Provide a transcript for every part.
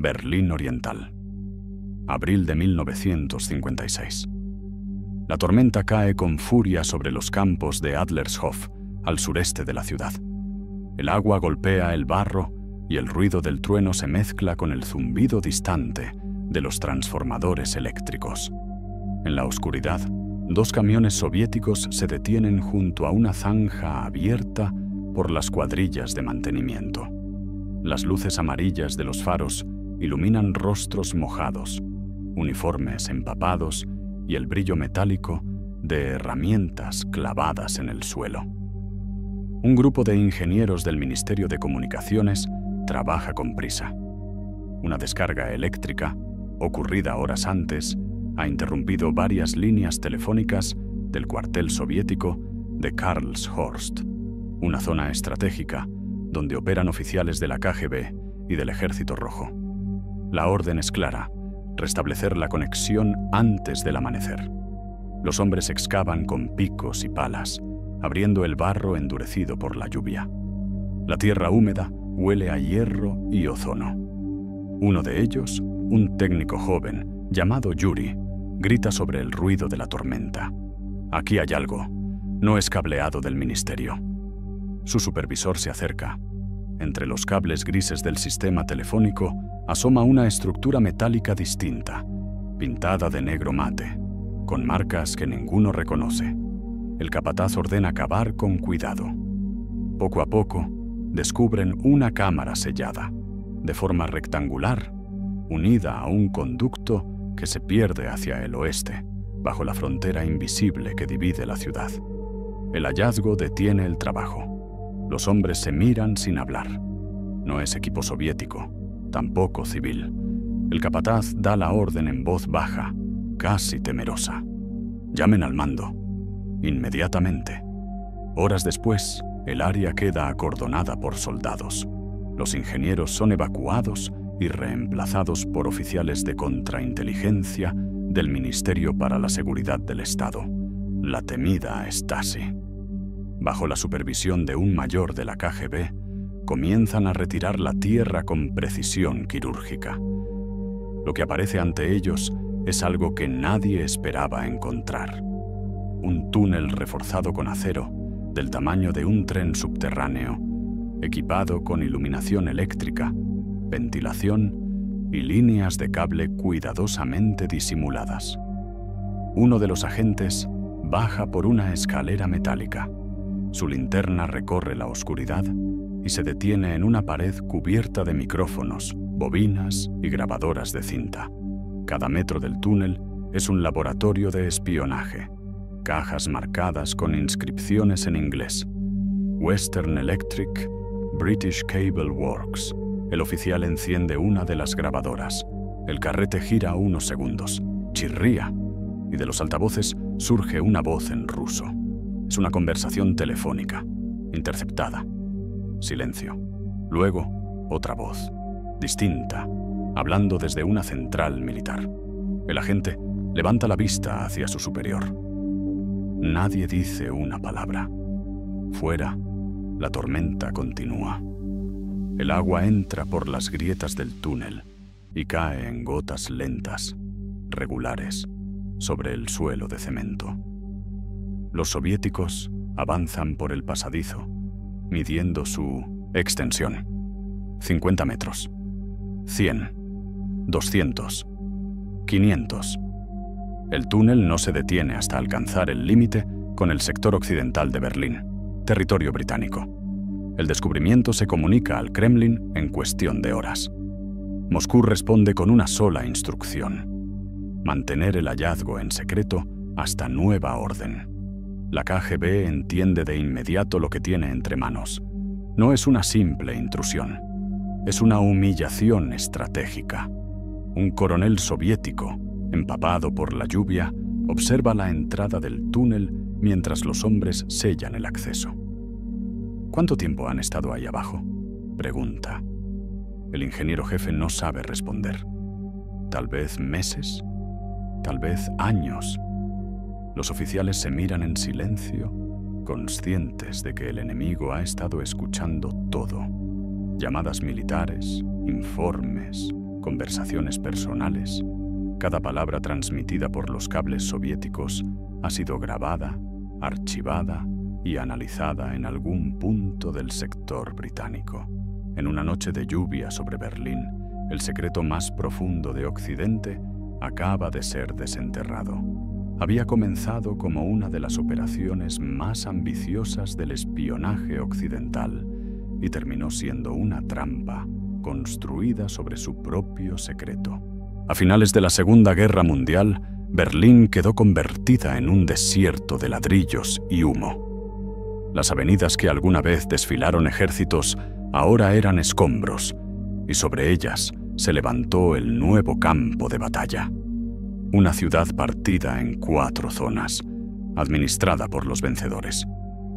Berlín Oriental. Abril de 1956. La tormenta cae con furia sobre los campos de Adlershof, al sureste de la ciudad. El agua golpea el barro y el ruido del trueno se mezcla con el zumbido distante de los transformadores eléctricos. En la oscuridad, dos camiones soviéticos se detienen junto a una zanja abierta por las cuadrillas de mantenimiento. Las luces amarillas de los faros iluminan rostros mojados, uniformes empapados y el brillo metálico de herramientas clavadas en el suelo. Un grupo de ingenieros del Ministerio de Comunicaciones trabaja con prisa. Una descarga eléctrica, ocurrida horas antes, ha interrumpido varias líneas telefónicas del cuartel soviético de Karlshorst, una zona estratégica donde operan oficiales de la KGB y del Ejército Rojo. La orden es clara: restablecer la conexión antes del amanecer. Los hombres excavan con picos y palas, abriendo el barro endurecido por la lluvia. La tierra húmeda huele a hierro y ozono. Uno de ellos, un técnico joven llamado Yuri, grita sobre el ruido de la tormenta. Aquí hay algo. No es cableado del ministerio. Su supervisor se acerca. Entre los cables grises del sistema telefónico asoma una estructura metálica distinta, pintada de negro mate, con marcas que ninguno reconoce. El capataz ordena cavar con cuidado. Poco a poco, descubren una cámara sellada, de forma rectangular, unida a un conducto que se pierde hacia el oeste, bajo la frontera invisible que divide la ciudad. El hallazgo detiene el trabajo. Los hombres se miran sin hablar. No es equipo soviético, tampoco civil. El capataz da la orden en voz baja, casi temerosa. Llamen al mando. Inmediatamente. Horas después, el área queda acordonada por soldados. Los ingenieros son evacuados y reemplazados por oficiales de contrainteligencia del Ministerio para la Seguridad del Estado, la temida Stasi. Bajo la supervisión de un mayor de la KGB, comienzan a retirar la tierra con precisión quirúrgica. Lo que aparece ante ellos es algo que nadie esperaba encontrar. Un túnel reforzado con acero, del tamaño de un tren subterráneo, equipado con iluminación eléctrica, ventilación y líneas de cable cuidadosamente disimuladas. Uno de los agentes baja por una escalera metálica. Su linterna recorre la oscuridad y se detiene en una pared cubierta de micrófonos, bobinas y grabadoras de cinta. Cada metro del túnel es un laboratorio de espionaje. Cajas marcadas con inscripciones en inglés. Western Electric, British Cable Works. El oficial enciende una de las grabadoras. El carrete gira unos segundos, chirría, y de los altavoces surge una voz en ruso. Es una conversación telefónica, interceptada. Silencio. Luego, otra voz, distinta, hablando desde una central militar. El agente levanta la vista hacia su superior. Nadie dice una palabra. Fuera, la tormenta continúa. El agua entra por las grietas del túnel y cae en gotas lentas, regulares, sobre el suelo de cemento. Los soviéticos avanzan por el pasadizo, midiendo su extensión. 50 metros, 100, 200, 500. El túnel no se detiene hasta alcanzar el límite con el sector occidental de Berlín, territorio británico. El descubrimiento se comunica al Kremlin en cuestión de horas. Moscú responde con una sola instrucción: mantener el hallazgo en secreto hasta nueva orden. La KGB entiende de inmediato lo que tiene entre manos. No es una simple intrusión, es una humillación estratégica. Un coronel soviético, empapado por la lluvia, observa la entrada del túnel mientras los hombres sellan el acceso. ¿Cuánto tiempo han estado ahí abajo?, pregunta. El ingeniero jefe no sabe responder. Tal vez meses, tal vez años. Los oficiales se miran en silencio, conscientes de que el enemigo ha estado escuchando todo. Llamadas militares, informes, conversaciones personales, cada palabra transmitida por los cables soviéticos ha sido grabada, archivada y analizada en algún punto del sector británico. En una noche de lluvia sobre Berlín, el secreto más profundo de Occidente acaba de ser desenterrado. Había comenzado como una de las operaciones más ambiciosas del espionaje occidental y terminó siendo una trampa construida sobre su propio secreto. A finales de la Segunda Guerra Mundial, Berlín quedó convertida en un desierto de ladrillos y humo. Las avenidas que alguna vez desfilaron ejércitos ahora eran escombros, y sobre ellas se levantó el nuevo campo de batalla. Una ciudad partida en 4 zonas, administrada por los vencedores.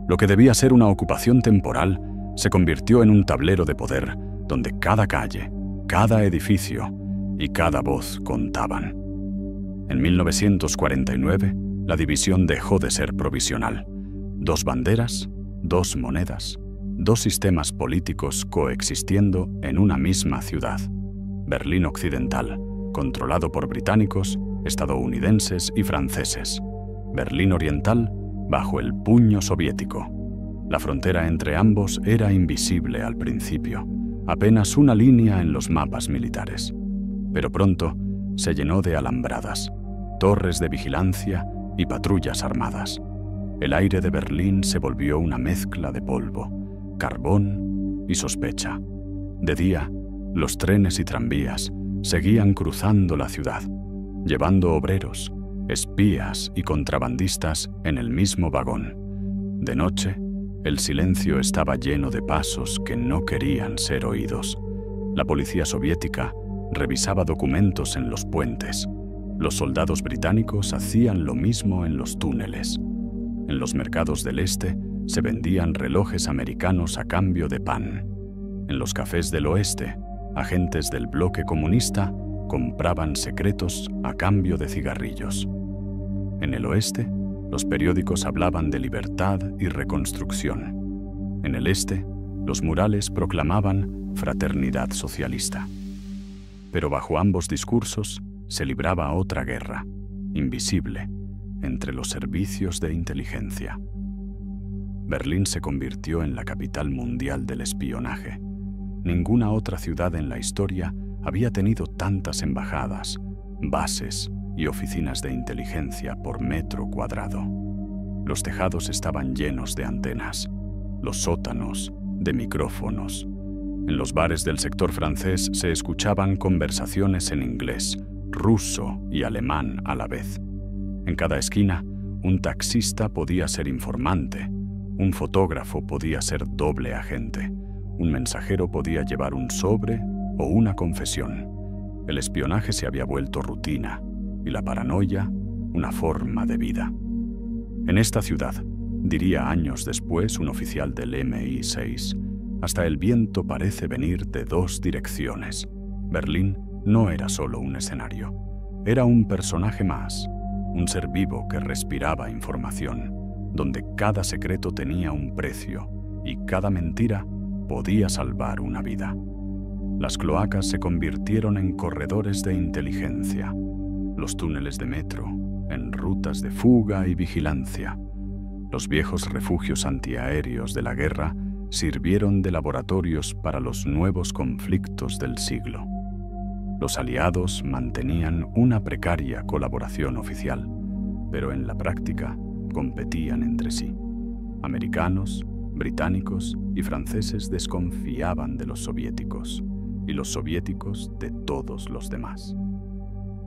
Lo que debía ser una ocupación temporal se convirtió en un tablero de poder donde cada calle, cada edificio y cada voz contaban. En 1949, la división dejó de ser provisional. 2 banderas, 2 monedas, 2 sistemas políticos coexistiendo en una misma ciudad. Berlín Occidental, controlado por británicos, estadounidenses y franceses. Berlín Oriental, bajo el puño soviético. La frontera entre ambos era invisible al principio, apenas una línea en los mapas militares. Pero pronto se llenó de alambradas, torres de vigilancia y patrullas armadas. El aire de Berlín se volvió una mezcla de polvo, carbón y sospecha. De día, los trenes y tranvías seguían cruzando la ciudad, llevando obreros, espías y contrabandistas en el mismo vagón. De noche, el silencio estaba lleno de pasos que no querían ser oídos. La policía soviética revisaba documentos en los puentes. Los soldados británicos hacían lo mismo en los túneles. En los mercados del este se vendían relojes americanos a cambio de pan. En los cafés del oeste, agentes del bloque comunista compraban secretos a cambio de cigarrillos. En el oeste, los periódicos hablaban de libertad y reconstrucción. En el este, los murales proclamaban fraternidad socialista. Pero bajo ambos discursos se libraba otra guerra, invisible, entre los servicios de inteligencia. Berlín se convirtió en la capital mundial del espionaje. Ninguna otra ciudad en la historia había tenido tantas embajadas, bases y oficinas de inteligencia por metro cuadrado. Los tejados estaban llenos de antenas, los sótanos de micrófonos. En los bares del sector francés se escuchaban conversaciones en inglés, ruso y alemán a la vez. En cada esquina, un taxista podía ser informante, un fotógrafo podía ser doble agente, un mensajero podía llevar un sobre o una confesión. El espionaje se había vuelto rutina y la paranoia una forma de vida. En esta ciudad, diría años después un oficial del MI6, hasta el viento parece venir de 2 direcciones. Berlín no era solo un escenario, era un personaje más, un ser vivo que respiraba información, donde cada secreto tenía un precio y cada mentira podía salvar una vida. Las cloacas se convirtieron en corredores de inteligencia, los túneles de metro en rutas de fuga y vigilancia. Los viejos refugios antiaéreos de la guerra sirvieron de laboratorios para los nuevos conflictos del siglo. Los aliados mantenían una precaria colaboración oficial, pero en la práctica competían entre sí. Americanos, británicos y franceses desconfiaban de los soviéticos, y los soviéticos de todos los demás.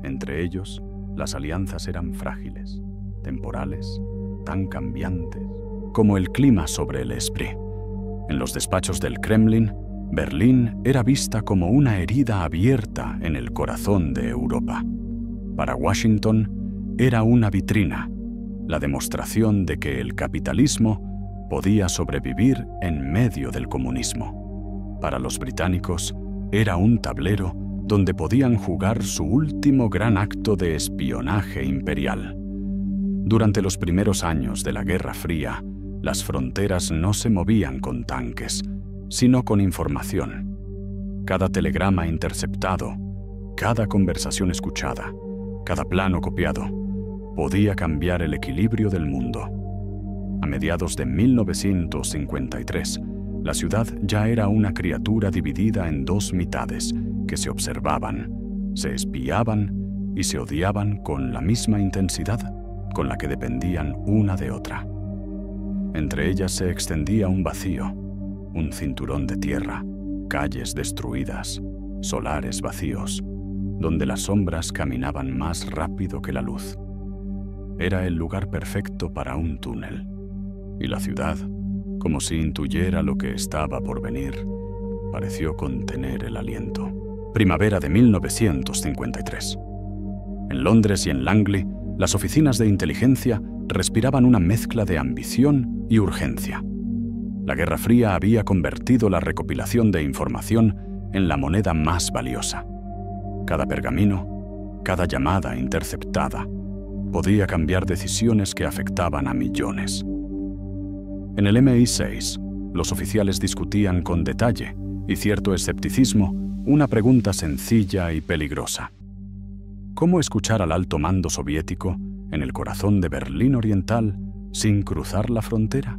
Entre ellos, las alianzas eran frágiles, temporales, tan cambiantes como el clima sobre el Spree. En los despachos del Kremlin, Berlín era vista como una herida abierta en el corazón de Europa. Para Washington, era una vitrina, la demostración de que el capitalismo podía sobrevivir en medio del comunismo. Para los británicos, era un tablero donde podían jugar su último gran acto de espionaje imperial. Durante los primeros años de la Guerra Fría, las fronteras no se movían con tanques, sino con información. Cada telegrama interceptado, cada conversación escuchada, cada plano copiado, podía cambiar el equilibrio del mundo. A mediados de 1953, la ciudad ya era una criatura dividida en dos mitades que se observaban, se espiaban y se odiaban con la misma intensidad con la que dependían una de otra. Entre ellas se extendía un vacío, un cinturón de tierra, calles destruidas, solares vacíos, donde las sombras caminaban más rápido que la luz. Era el lugar perfecto para un túnel, y la ciudad, como si intuyera lo que estaba por venir, pareció contener el aliento. Primavera de 1953. En Londres y en Langley, las oficinas de inteligencia respiraban una mezcla de ambición y urgencia. La Guerra Fría había convertido la recopilación de información en la moneda más valiosa. Cada pergamino, cada llamada interceptada, podía cambiar decisiones que afectaban a millones. En el MI6, los oficiales discutían con detalle y cierto escepticismo una pregunta sencilla y peligrosa. ¿Cómo escuchar al alto mando soviético en el corazón de Berlín Oriental sin cruzar la frontera?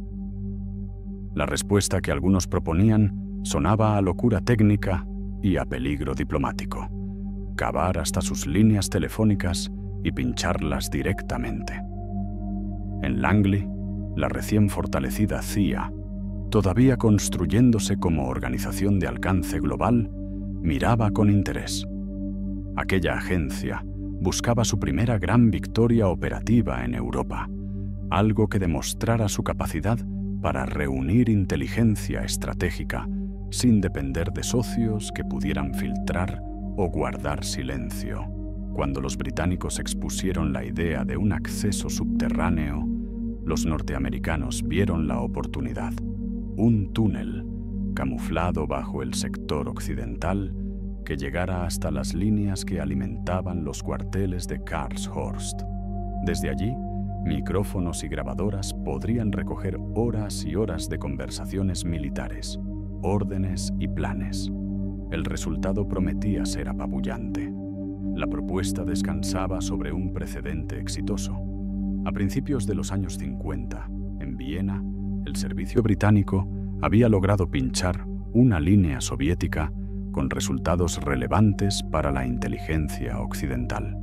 La respuesta que algunos proponían sonaba a locura técnica y a peligro diplomático: cavar hasta sus líneas telefónicas y pincharlas directamente. En Langley, la recién fortalecida CIA, todavía construyéndose como organización de alcance global, miraba con interés. Aquella agencia buscaba su primera gran victoria operativa en Europa, algo que demostrara su capacidad para reunir inteligencia estratégica sin depender de socios que pudieran filtrar o guardar silencio. Cuando los británicos expusieron la idea de un acceso subterráneo, los norteamericanos vieron la oportunidad: un túnel camuflado bajo el sector occidental que llegara hasta las líneas que alimentaban los cuarteles de Karlshorst. Desde allí, micrófonos y grabadoras podrían recoger horas y horas de conversaciones militares, órdenes y planes. El resultado prometía ser apabullante. La propuesta descansaba sobre un precedente exitoso. A principios de los años 50, en Viena, el servicio británico había logrado pinchar una línea soviética con resultados relevantes para la inteligencia occidental.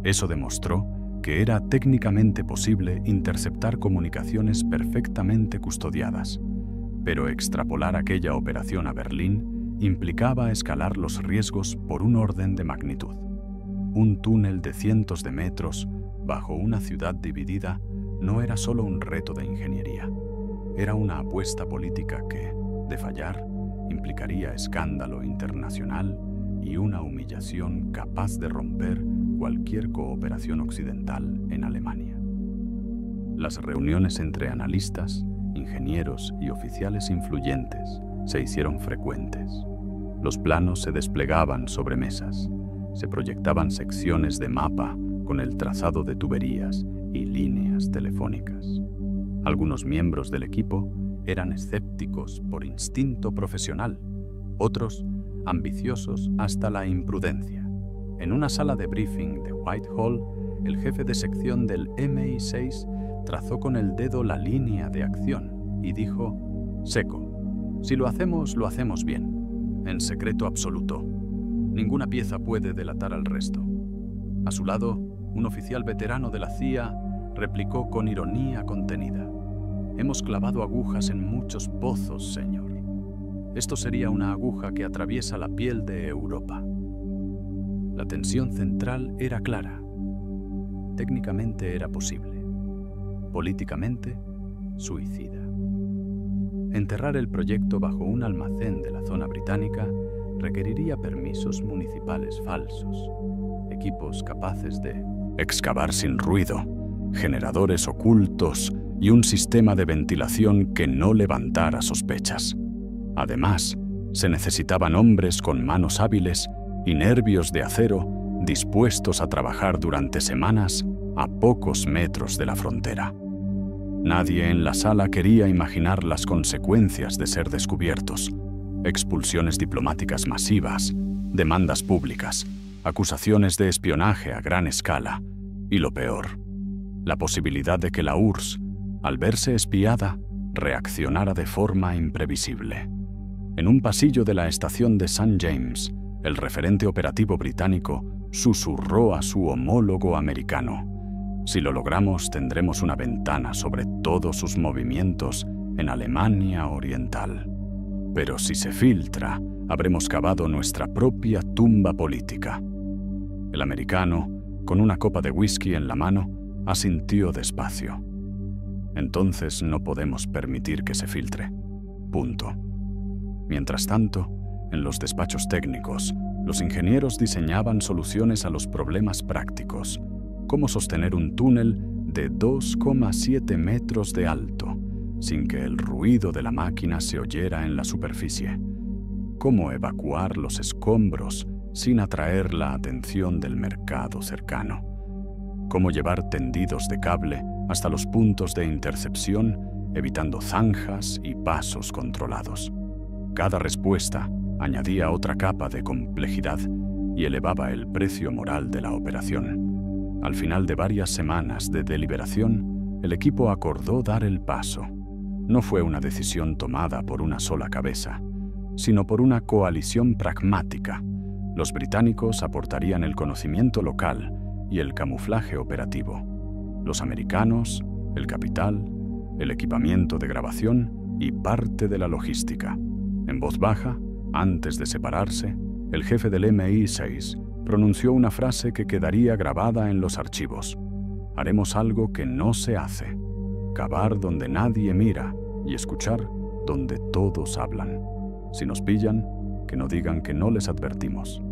Eso demostró que era técnicamente posible interceptar comunicaciones perfectamente custodiadas, pero extrapolar aquella operación a Berlín implicaba escalar los riesgos por un orden de magnitud. Un túnel de cientos de metros bajo una ciudad dividida no era solo un reto de ingeniería, era una apuesta política que, de fallar, implicaría escándalo internacional y una humillación capaz de romper cualquier cooperación occidental en Alemania. Las reuniones entre analistas, ingenieros y oficiales influyentes se hicieron frecuentes. Los planos se desplegaban sobre mesas, se proyectaban secciones de mapa con el trazado de tuberías y líneas telefónicas. Algunos miembros del equipo eran escépticos por instinto profesional, otros ambiciosos hasta la imprudencia. En una sala de briefing de Whitehall, el jefe de sección del MI6 trazó con el dedo la línea de acción y dijo: seco, si lo hacemos bien, en secreto absoluto. Ninguna pieza puede delatar al resto. A su lado, un oficial veterano de la CIA replicó con ironía contenida: hemos clavado agujas en muchos pozos, señor. Esto sería una aguja que atraviesa la piel de Europa. La tensión central era clara. Técnicamente era posible. Políticamente, suicida. Enterrar el proyecto bajo un almacén de la zona británica requeriría permisos municipales falsos, equipos capaces de excavar sin ruido, generadores ocultos y un sistema de ventilación que no levantara sospechas. Además, se necesitaban hombres con manos hábiles y nervios de acero dispuestos a trabajar durante semanas a pocos metros de la frontera. Nadie en la sala quería imaginar las consecuencias de ser descubiertos: expulsiones diplomáticas masivas, demandas públicas, acusaciones de espionaje a gran escala y, lo peor, la posibilidad de que la URSS, al verse espiada, reaccionara de forma imprevisible. En un pasillo de la estación de St. James, el referente operativo británico susurró a su homólogo americano: «Si lo logramos, tendremos una ventana sobre todos sus movimientos en Alemania Oriental. Pero si se filtra, habremos cavado nuestra propia tumba política». El americano, con una copa de whisky en la mano, asintió despacio. «Entonces no podemos permitir que se filtre. Punto». Mientras tanto, en los despachos técnicos, los ingenieros diseñaban soluciones a los problemas prácticos: cómo sostener un túnel de 2,7 metros de alto, sin que el ruido de la máquina se oyera en la superficie; cómo evacuar los escombros sin atraer la atención del mercado cercano; cómo llevar tendidos de cable hasta los puntos de intercepción, evitando zanjas y pasos controlados. Cada respuesta añadía otra capa de complejidad y elevaba el precio moral de la operación. Al final de varias semanas de deliberación, el equipo acordó dar el paso. No fue una decisión tomada por una sola cabeza, sino por una coalición pragmática. Los británicos aportarían el conocimiento local y el camuflaje operativo. Los americanos, el capital, el equipamiento de grabación y parte de la logística. En voz baja, antes de separarse, el jefe del MI6 pronunció una frase que quedaría grabada en los archivos: «Haremos algo que no se hace: cavar donde nadie mira y escuchar donde todos hablan. Si nos pillan, que no digan que no les advertimos».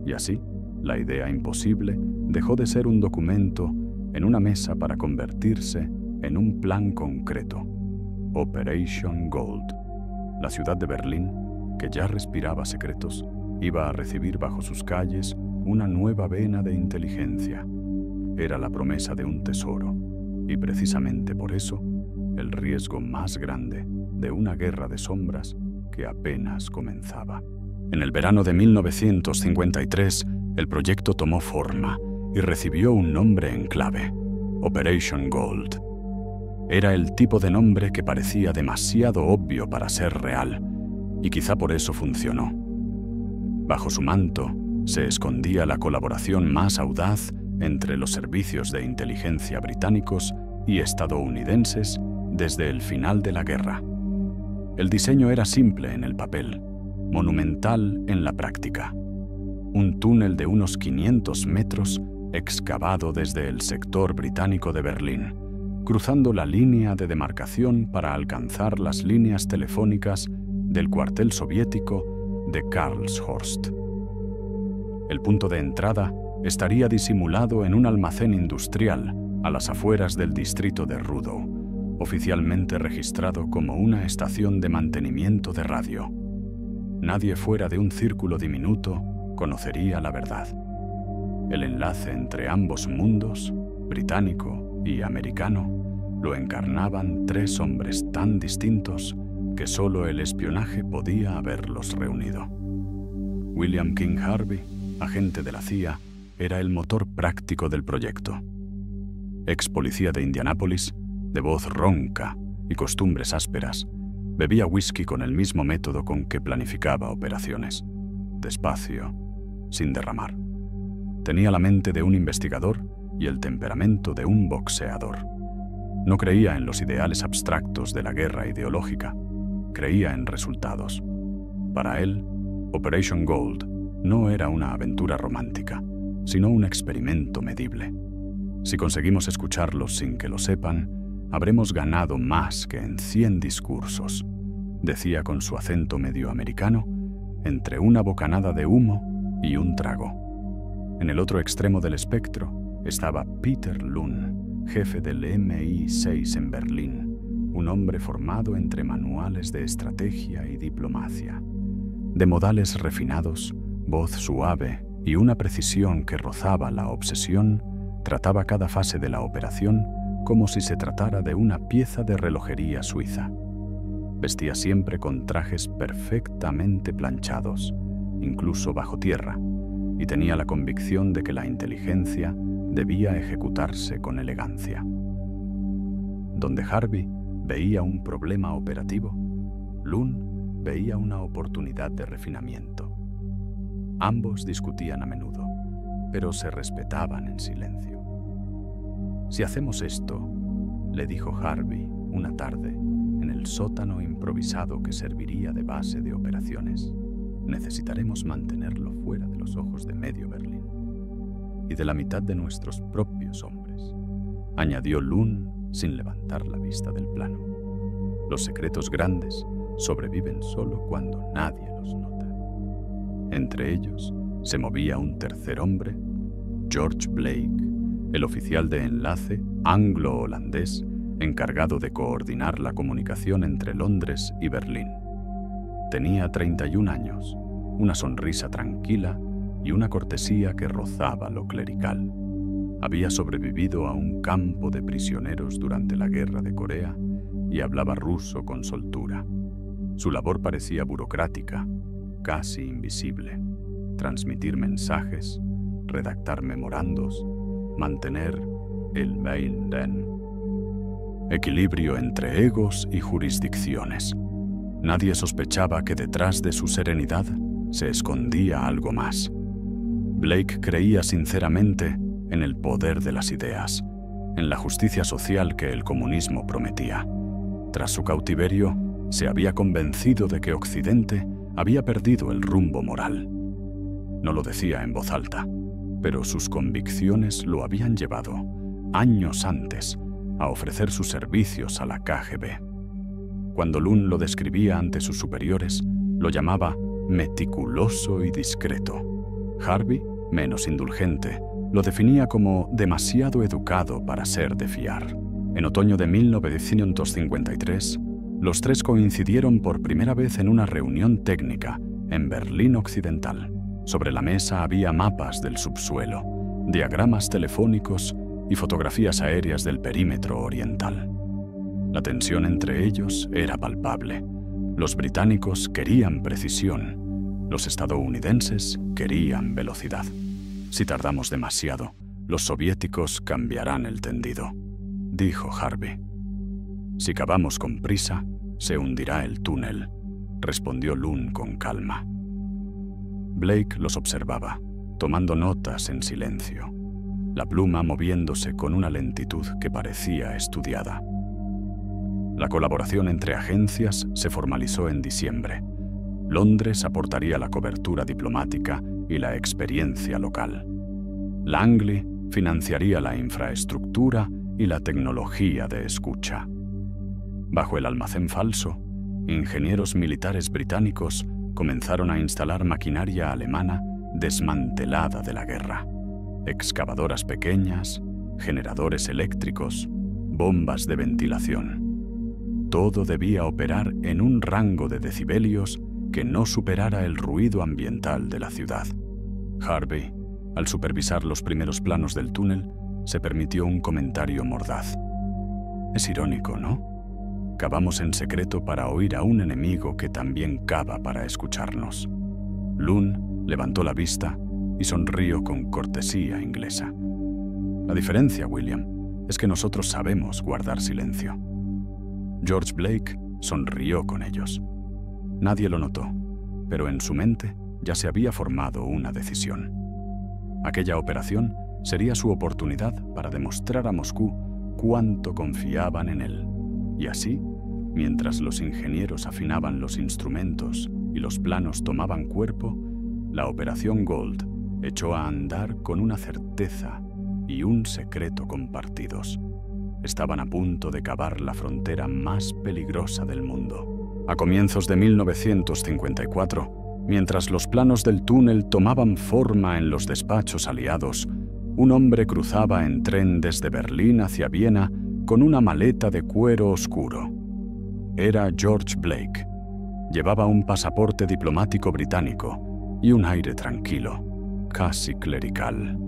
Y así, la idea imposible dejó de ser un documento en una mesa para convertirse en un plan concreto: Operation Gold. La ciudad de Berlín, que ya respiraba secretos, iba a recibir bajo sus calles una nueva vena de inteligencia. Era la promesa de un tesoro, y precisamente por eso, el riesgo más grande de una guerra de sombras que apenas comenzaba. En el verano de 1953, el proyecto tomó forma y recibió un nombre en clave: Operation Gold. Era el tipo de nombre que parecía demasiado obvio para ser real, y quizá por eso funcionó. Bajo su manto se escondía la colaboración más audaz entre los servicios de inteligencia británicos y estadounidenses desde el final de la guerra. El diseño era simple en el papel, monumental en la práctica. Un túnel de unos 500 metros excavado desde el sector británico de Berlín, cruzando la línea de demarcación para alcanzar las líneas telefónicas del cuartel soviético de Karlshorst. El punto de entrada estaría disimulado en un almacén industrial a las afueras del distrito de Rudow, oficialmente registrado como una estación de mantenimiento de radio. Nadie fuera de un círculo diminuto conocería la verdad. El enlace entre ambos mundos, británico y americano, lo encarnaban tres hombres tan distintos que solo el espionaje podía haberlos reunido. William King Harvey, agente de la CIA, era el motor práctico del proyecto. Ex policía de Indianápolis, de voz ronca y costumbres ásperas, bebía whisky con el mismo método con que planificaba operaciones: despacio, sin derramar. Tenía la mente de un investigador y el temperamento de un boxeador. No creía en los ideales abstractos de la guerra ideológica, creía en resultados. Para él, Operation Gold no era una aventura romántica, sino un experimento medible. Si conseguimos escucharlos sin que lo sepan, habremos ganado más que en 100 discursos, decía con su acento medio americano, entre una bocanada de humo y un trago. En el otro extremo del espectro estaba Peter Lunn, jefe del MI6 en Berlín, un hombre formado entre manuales de estrategia y diplomacia. De modales refinados, voz suave y una precisión que rozaba la obsesión, trataba cada fase de la operación como si se tratara de una pieza de relojería suiza. Vestía siempre con trajes perfectamente planchados, incluso bajo tierra, y tenía la convicción de que la inteligencia debía ejecutarse con elegancia. Donde Harvey veía un problema operativo, Lund veía una oportunidad de refinamiento. Ambos discutían a menudo, pero se respetaban en silencio. «Si hacemos esto», le dijo Harvey una tarde en el sótano improvisado que serviría de base de operaciones, «necesitaremos mantenerlo fuera de los ojos de medio Berlín y de la mitad de nuestros propios hombres», añadió Lund sin levantar la vista del plano. «Los secretos grandes sobreviven solo cuando nadie los nota». Entre ellos se movía un tercer hombre, George Blake, el oficial de enlace anglo-holandés encargado de coordinar la comunicación entre Londres y Berlín. Tenía 31 años, una sonrisa tranquila y una cortesía que rozaba lo clerical. Había sobrevivido a un campo de prisioneros durante la Guerra de Corea y hablaba ruso con soltura. Su labor parecía burocrática, casi invisible: transmitir mensajes, redactar memorandos, mantener el Meinden. Equilibrio entre egos y jurisdicciones. Nadie sospechaba que detrás de su serenidad se escondía algo más. Blake creía sinceramente en el poder de las ideas, en la justicia social que el comunismo prometía. Tras su cautiverio, se había convencido de que Occidente había perdido el rumbo moral. No lo decía en voz alta, pero sus convicciones lo habían llevado, años antes, a ofrecer sus servicios a la KGB. Cuando Lund lo describía ante sus superiores, lo llamaba meticuloso y discreto. Harvey, menos indulgente, lo definía como demasiado educado para ser de fiar. En otoño de 1953, los tres coincidieron por primera vez en una reunión técnica en Berlín Occidental. Sobre la mesa había mapas del subsuelo, diagramas telefónicos y fotografías aéreas del perímetro oriental. La tensión entre ellos era palpable. Los británicos querían precisión, los estadounidenses querían velocidad. «Si tardamos demasiado, los soviéticos cambiarán el tendido», dijo Harvey. «Si cavamos con prisa, se hundirá el túnel», respondió Lund con calma. Blake los observaba, tomando notas en silencio, la pluma moviéndose con una lentitud que parecía estudiada. La colaboración entre agencias se formalizó en diciembre. Londres aportaría la cobertura diplomática y la experiencia local. Langley financiaría la infraestructura y la tecnología de escucha. Bajo el almacén falso, ingenieros militares británicos comenzaron a instalar maquinaria alemana desmantelada de la guerra: excavadoras pequeñas, generadores eléctricos, bombas de ventilación. Todo debía operar en un rango de decibelios que no superara el ruido ambiental de la ciudad. Harvey, al supervisar los primeros planos del túnel, se permitió un comentario mordaz. «Es irónico, ¿no? Cavamos en secreto para oír a un enemigo que también cava para escucharnos». Lund levantó la vista y sonrió con cortesía inglesa. «La diferencia, William, es que nosotros sabemos guardar silencio». George Blake sonrió con ellos. Nadie lo notó, pero en su mente ya se había formado una decisión. Aquella operación sería su oportunidad para demostrar a Moscú cuánto confiaban en él. Y así, mientras los ingenieros afinaban los instrumentos y los planos tomaban cuerpo, la Operación Gold echó a andar con una certeza y un secreto compartidos. Estaban a punto de cavar la frontera más peligrosa del mundo. A comienzos de 1954, mientras los planos del túnel tomaban forma en los despachos aliados, un hombre cruzaba en tren desde Berlín hacia Viena con una maleta de cuero oscuro. Era George Blake. Llevaba un pasaporte diplomático británico y un aire tranquilo, casi clerical,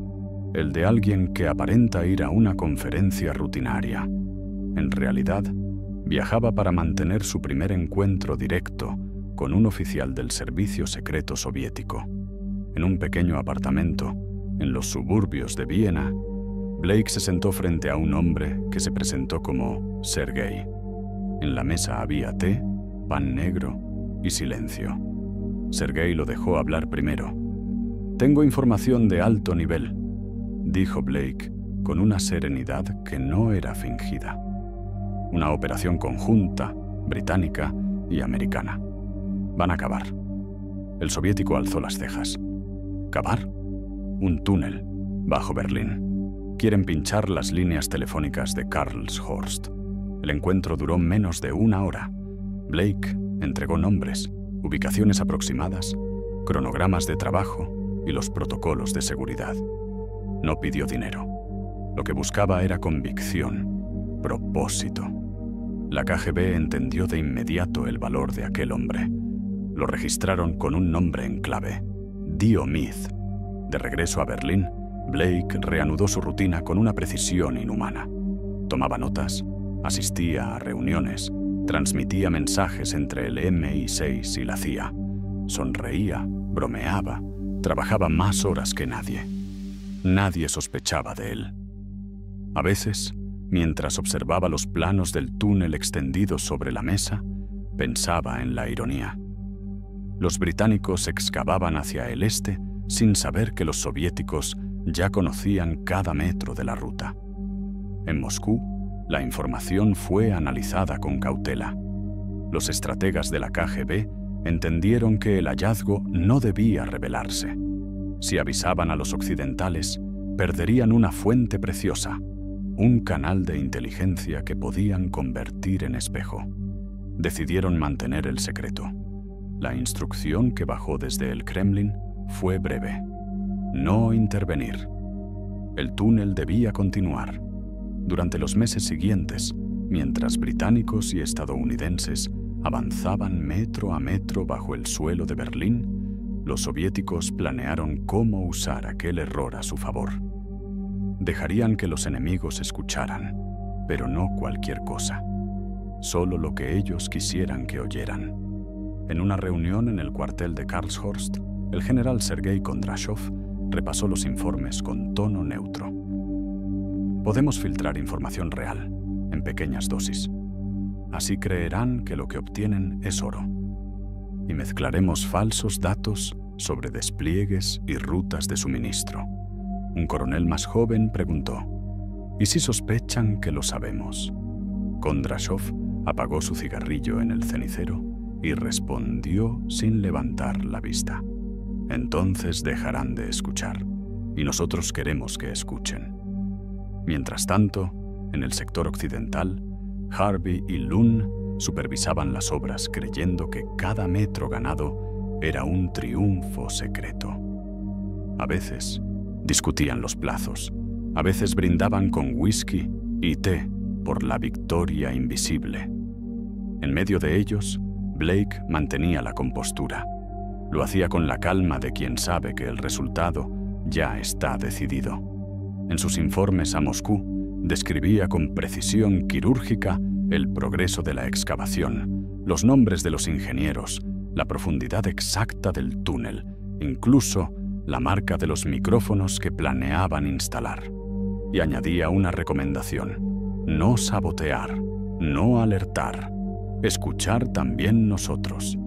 el de alguien que aparenta ir a una conferencia rutinaria. En realidad, viajaba para mantener su primer encuentro directo con un oficial del servicio secreto soviético. en un pequeño apartamento en los suburbios de Viena, Blake se sentó frente a un hombre que se presentó como Sergei. En la mesa había té, pan negro y silencio. Sergei lo dejó hablar primero. «Tengo información de alto nivel», dijo Blake con una serenidad que no era fingida. «Una operación conjunta, británica y americana. Van a cavar». El soviético alzó las cejas. ¿Cavar? Un túnel bajo Berlín. Quieren pinchar las líneas telefónicas de Karlshorst. El encuentro duró menos de 1 hora. Blake entregó nombres, ubicaciones aproximadas, cronogramas de trabajo y los protocolos de seguridad. No pidió dinero. Lo que buscaba era convicción, propósito. La KGB entendió de inmediato el valor de aquel hombre. Lo registraron con un nombre en clave: Diomedes. De regreso a Berlín, Blake reanudó su rutina con una precisión inhumana. Tomaba notas, asistía a reuniones, transmitía mensajes entre el MI6 y la CIA. Sonreía, bromeaba, trabajaba más horas que nadie. Nadie sospechaba de él. A veces, mientras observaba los planos del túnel extendidos sobre la mesa, pensaba en la ironía. Los británicos excavaban hacia el este sin saber que los soviéticos ya conocían cada metro de la ruta. En Moscú, la información fue analizada con cautela. Los estrategas de la KGB entendieron que el hallazgo no debía revelarse. Si avisaban a los occidentales, perderían una fuente preciosa, un canal de inteligencia que podían convertir en espejo. Decidieron mantener el secreto. La instrucción que bajó desde el Kremlin fue breve: no intervenir. El túnel debía continuar. Durante los meses siguientes, mientras británicos y estadounidenses avanzaban metro a metro bajo el suelo de Berlín, los soviéticos planearon cómo usar aquel error a su favor. Dejarían que los enemigos escucharan, pero no cualquier cosa. Solo lo que ellos quisieran que oyeran. En una reunión en el cuartel de Karlshorst, el general Sergei Kondrashov repasó los informes con tono neutro. Podemos filtrar información real, en pequeñas dosis. Así creerán que lo que obtienen es oro. Y mezclaremos falsos datos sobre despliegues y rutas de suministro. Un coronel más joven preguntó: ¿y si sospechan que lo sabemos? Kondrashov apagó su cigarrillo en el cenicero y respondió sin levantar la vista: entonces dejarán de escuchar, y nosotros queremos que escuchen. Mientras tanto, en el sector occidental, Harvey y Lund supervisaban las obras creyendo que cada metro ganado era un triunfo secreto. A veces discutían los plazos, a veces brindaban con whisky y té por la victoria invisible. En medio de ellos, Blake mantenía la compostura. Lo hacía con la calma de quien sabe que el resultado ya está decidido. En sus informes a Moscú, describía con precisión quirúrgica el progreso de la excavación, los nombres de los ingenieros, la profundidad exacta del túnel, incluso la marca de los micrófonos que planeaban instalar. Y añadía una recomendación: no sabotear, no alertar, escuchar también nosotros.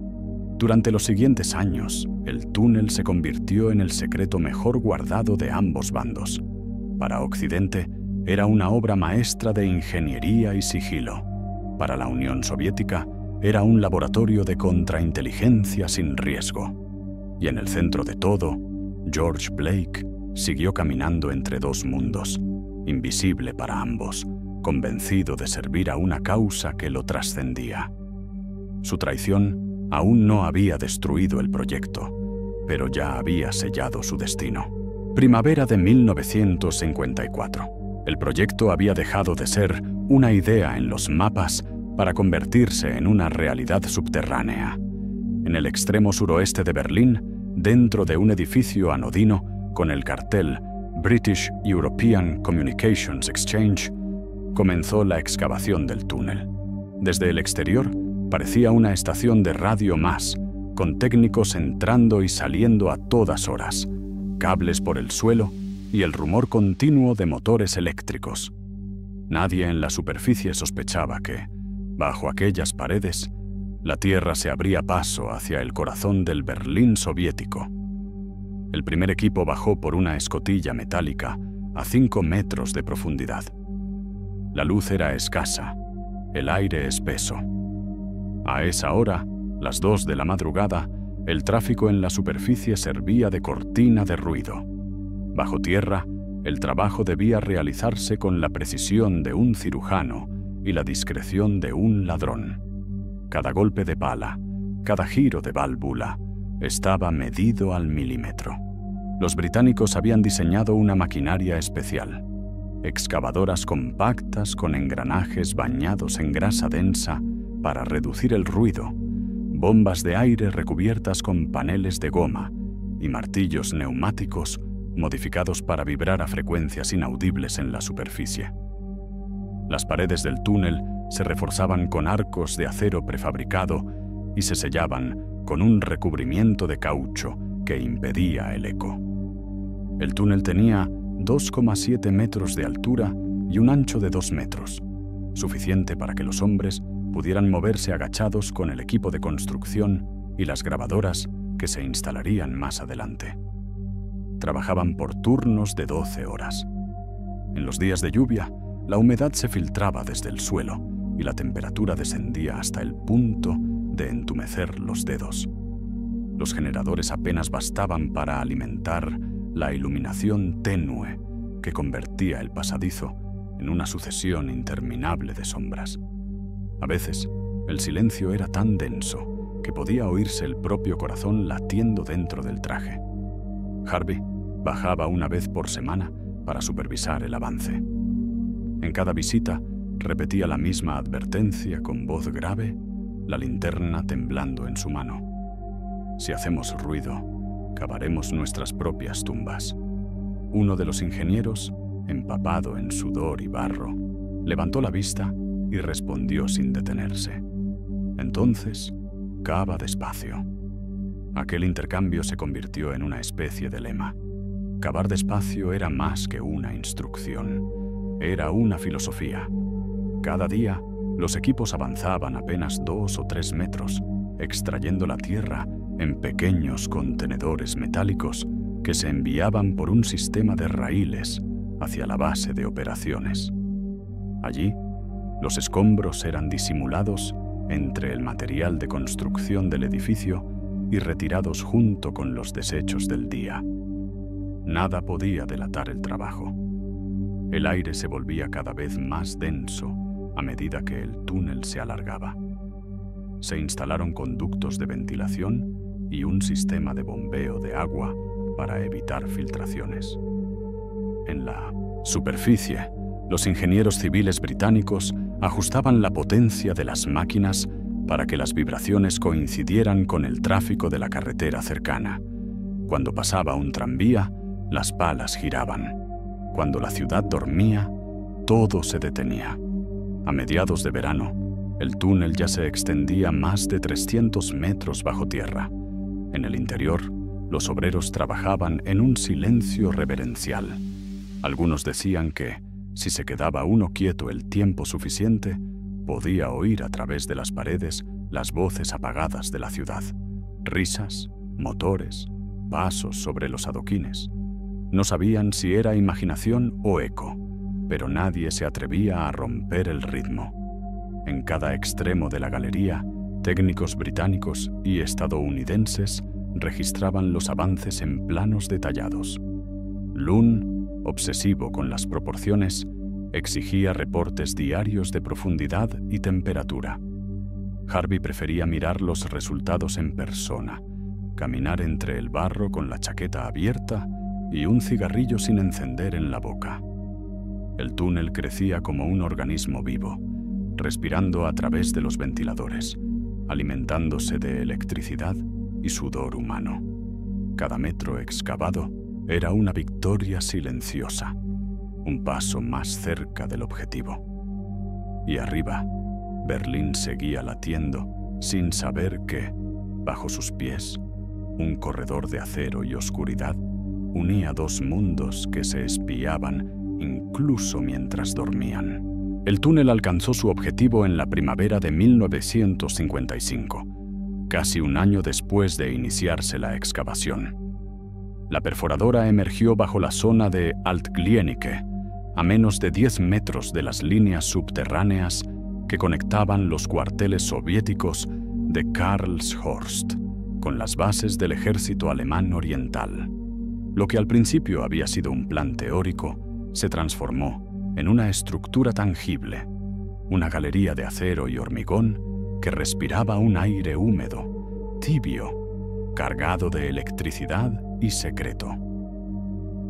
Durante los siguientes años, el túnel se convirtió en el secreto mejor guardado de ambos bandos. Para Occidente, era una obra maestra de ingeniería y sigilo. Para la Unión Soviética, era un laboratorio de contrainteligencia sin riesgo. Y en el centro de todo, George Blake siguió caminando entre dos mundos, invisible para ambos, convencido de servir a una causa que lo trascendía. Su traición aún no había destruido el proyecto, pero ya había sellado su destino. Primavera de 1954. El proyecto había dejado de ser una idea en los mapas para convertirse en una realidad subterránea. En el extremo suroeste de Berlín, dentro de un edificio anodino con el cartel British European Communications Exchange, comenzó la excavación del túnel. Desde el exterior, parecía una estación de radio más, con técnicos entrando y saliendo a todas horas, cables por el suelo y el rumor continuo de motores eléctricos. Nadie en la superficie sospechaba que, bajo aquellas paredes, la Tierra se abría paso hacia el corazón del Berlín soviético. El primer equipo bajó por una escotilla metálica a 5 metros de profundidad. La luz era escasa, el aire espeso. A esa hora, las 2 de la madrugada, el tráfico en la superficie servía de cortina de ruido. Bajo tierra, el trabajo debía realizarse con la precisión de un cirujano y la discreción de un ladrón. Cada golpe de pala, cada giro de válvula, estaba medido al milímetro. Los británicos habían diseñado una maquinaria especial. Excavadoras compactas con engranajes bañados en grasa densa para reducir el ruido, bombas de aire recubiertas con paneles de goma y martillos neumáticos modificados para vibrar a frecuencias inaudibles en la superficie. Las paredes del túnel se reforzaban con arcos de acero prefabricado y se sellaban con un recubrimiento de caucho que impedía el eco. El túnel tenía 2,7 metros de altura y un ancho de 2 metros, suficiente para que los hombres pudieran moverse agachados con el equipo de construcción y las grabadoras que se instalarían más adelante. Trabajaban por turnos de 12 horas. En los días de lluvia, la humedad se filtraba desde el suelo y la temperatura descendía hasta el punto de entumecer los dedos. Los generadores apenas bastaban para alimentar la iluminación tenue que convertía el pasadizo en una sucesión interminable de sombras. A veces, el silencio era tan denso que podía oírse el propio corazón latiendo dentro del traje. Harvey bajaba una vez por semana para supervisar el avance. En cada visita, repetía la misma advertencia con voz grave, la linterna temblando en su mano. Si hacemos ruido, cavaremos nuestras propias tumbas. Uno de los ingenieros, empapado en sudor y barro, levantó la vista y respondió sin detenerse. Entonces, cava despacio. Aquel intercambio se convirtió en una especie de lema. Cavar despacio era más que una instrucción, era una filosofía. Cada día, los equipos avanzaban apenas 2 o 3 metros, extrayendo la tierra en pequeños contenedores metálicos que se enviaban por un sistema de raíles hacia la base de operaciones. Allí, los escombros eran disimulados entre el material de construcción del edificio y retirados junto con los desechos del día. Nada podía delatar el trabajo. El aire se volvía cada vez más denso a medida que el túnel se alargaba. Se instalaron conductos de ventilación y un sistema de bombeo de agua para evitar filtraciones. En la superficie, los ingenieros civiles británicos ajustaban la potencia de las máquinas para que las vibraciones coincidieran con el tráfico de la carretera cercana. Cuando pasaba un tranvía, las palas giraban. Cuando la ciudad dormía, todo se detenía. A mediados de verano, el túnel ya se extendía más de 300 metros bajo tierra. En el interior, los obreros trabajaban en un silencio reverencial. Algunos decían que, si se quedaba uno quieto el tiempo suficiente, podía oír a través de las paredes las voces apagadas de la ciudad. Risas, motores, pasos sobre los adoquines. No sabían si era imaginación o eco, pero nadie se atrevía a romper el ritmo. En cada extremo de la galería, técnicos británicos y estadounidenses registraban los avances en planos detallados. Lunn, obsesivo con las proporciones, exigía reportes diarios de profundidad y temperatura. Harvey prefería mirar los resultados en persona, caminar entre el barro con la chaqueta abierta y un cigarrillo sin encender en la boca. El túnel crecía como un organismo vivo, respirando a través de los ventiladores, alimentándose de electricidad y sudor humano. Cada metro excavado era una victoria silenciosa, un paso más cerca del objetivo. Y arriba, Berlín seguía latiendo sin saber que, Bajo sus pies, un corredor de acero y oscuridad unía dos mundos que se espiaban incluso mientras dormían. El túnel alcanzó su objetivo en la primavera de 1955, casi un año después de iniciarse la excavación. La perforadora emergió bajo la zona de Altglienicke, a menos de 10 metros de las líneas subterráneas que conectaban los cuarteles soviéticos de Karlshorst con las bases del ejército alemán oriental. Lo que al principio había sido un plan teórico se transformó en una estructura tangible, una galería de acero y hormigón que respiraba un aire húmedo, tibio, cargado de electricidad y secreto.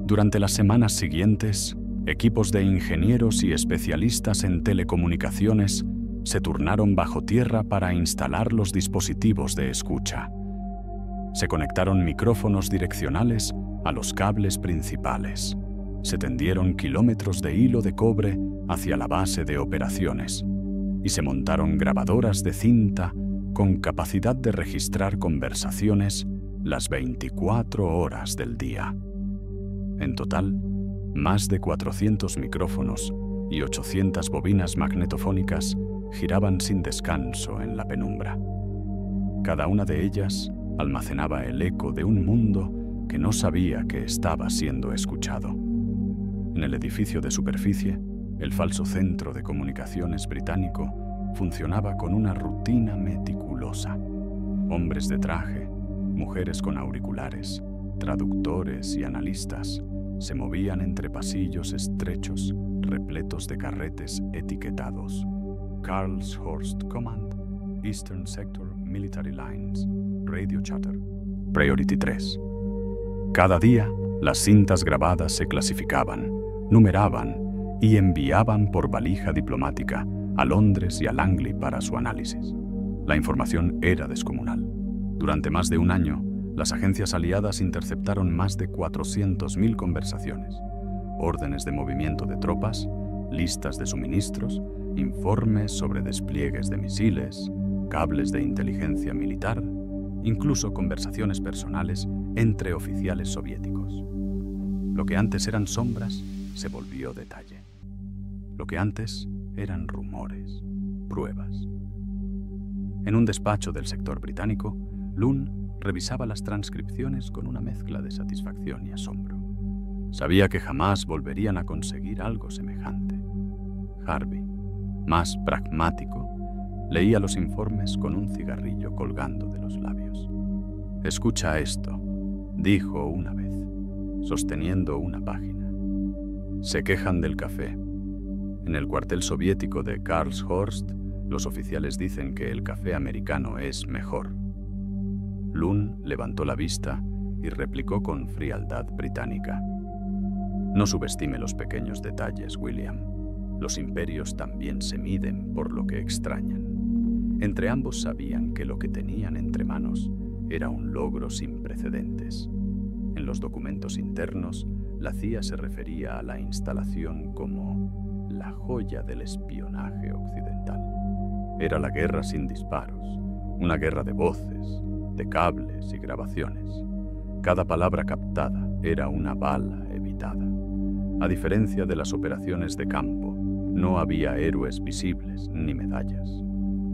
Durante las semanas siguientes, equipos de ingenieros y especialistas en telecomunicaciones se turnaron bajo tierra para instalar los dispositivos de escucha. Se conectaron micrófonos direccionales a los cables principales. Se tendieron kilómetros de hilo de cobre hacia la base de operaciones y se montaron grabadoras de cinta con capacidad de registrar conversaciones las 24 horas del día. En total, más de 400 micrófonos y 800 bobinas magnetofónicas giraban sin descanso en la penumbra. Cada una de ellas almacenaba el eco de un mundo que no sabía que estaba siendo escuchado. En el edificio de superficie, el falso centro de comunicaciones británico funcionaba con una rutina meticulosa. Hombres de traje, mujeres con auriculares, traductores y analistas se movían entre pasillos estrechos repletos de carretes etiquetados. Karlshorst Command, Eastern Sector Military Lines, Radio Chatter, Priority 3. Cada día, las cintas grabadas se clasificaban, numeraban y enviaban por valija diplomática a Londres y a Langley para su análisis. La información era descomunal. Durante más de un año, las agencias aliadas interceptaron más de 400.000 conversaciones, órdenes de movimiento de tropas, listas de suministros, informes sobre despliegues de misiles, cables de inteligencia militar, incluso conversaciones personales entre oficiales soviéticos. Lo que antes eran sombras se volvió detalle. Lo que antes eran rumores, pruebas. En un despacho del sector británico, Lund revisaba las transcripciones con una mezcla de satisfacción y asombro. Sabía que jamás volverían a conseguir algo semejante. Harvey, más pragmático, leía los informes con un cigarrillo colgando de los labios. «Escucha esto», dijo una vez, sosteniendo una página. «Se quejan del café. En el cuartel soviético de Karlshorst, los oficiales dicen que el café americano es mejor». Lund levantó la vista y replicó con frialdad británica. «No subestime los pequeños detalles, William. Los imperios también se miden por lo que extrañan». Entre ambos sabían que lo que tenían entre manos era un logro sin precedentes. En los documentos internos, la CIA se refería a la instalación como la joya del espionaje occidental. Era la guerra sin disparos, una guerra de voces, de cables y grabaciones. Cada palabra captada era una bala evitada. A diferencia de las operaciones de campo, no había héroes visibles ni medallas.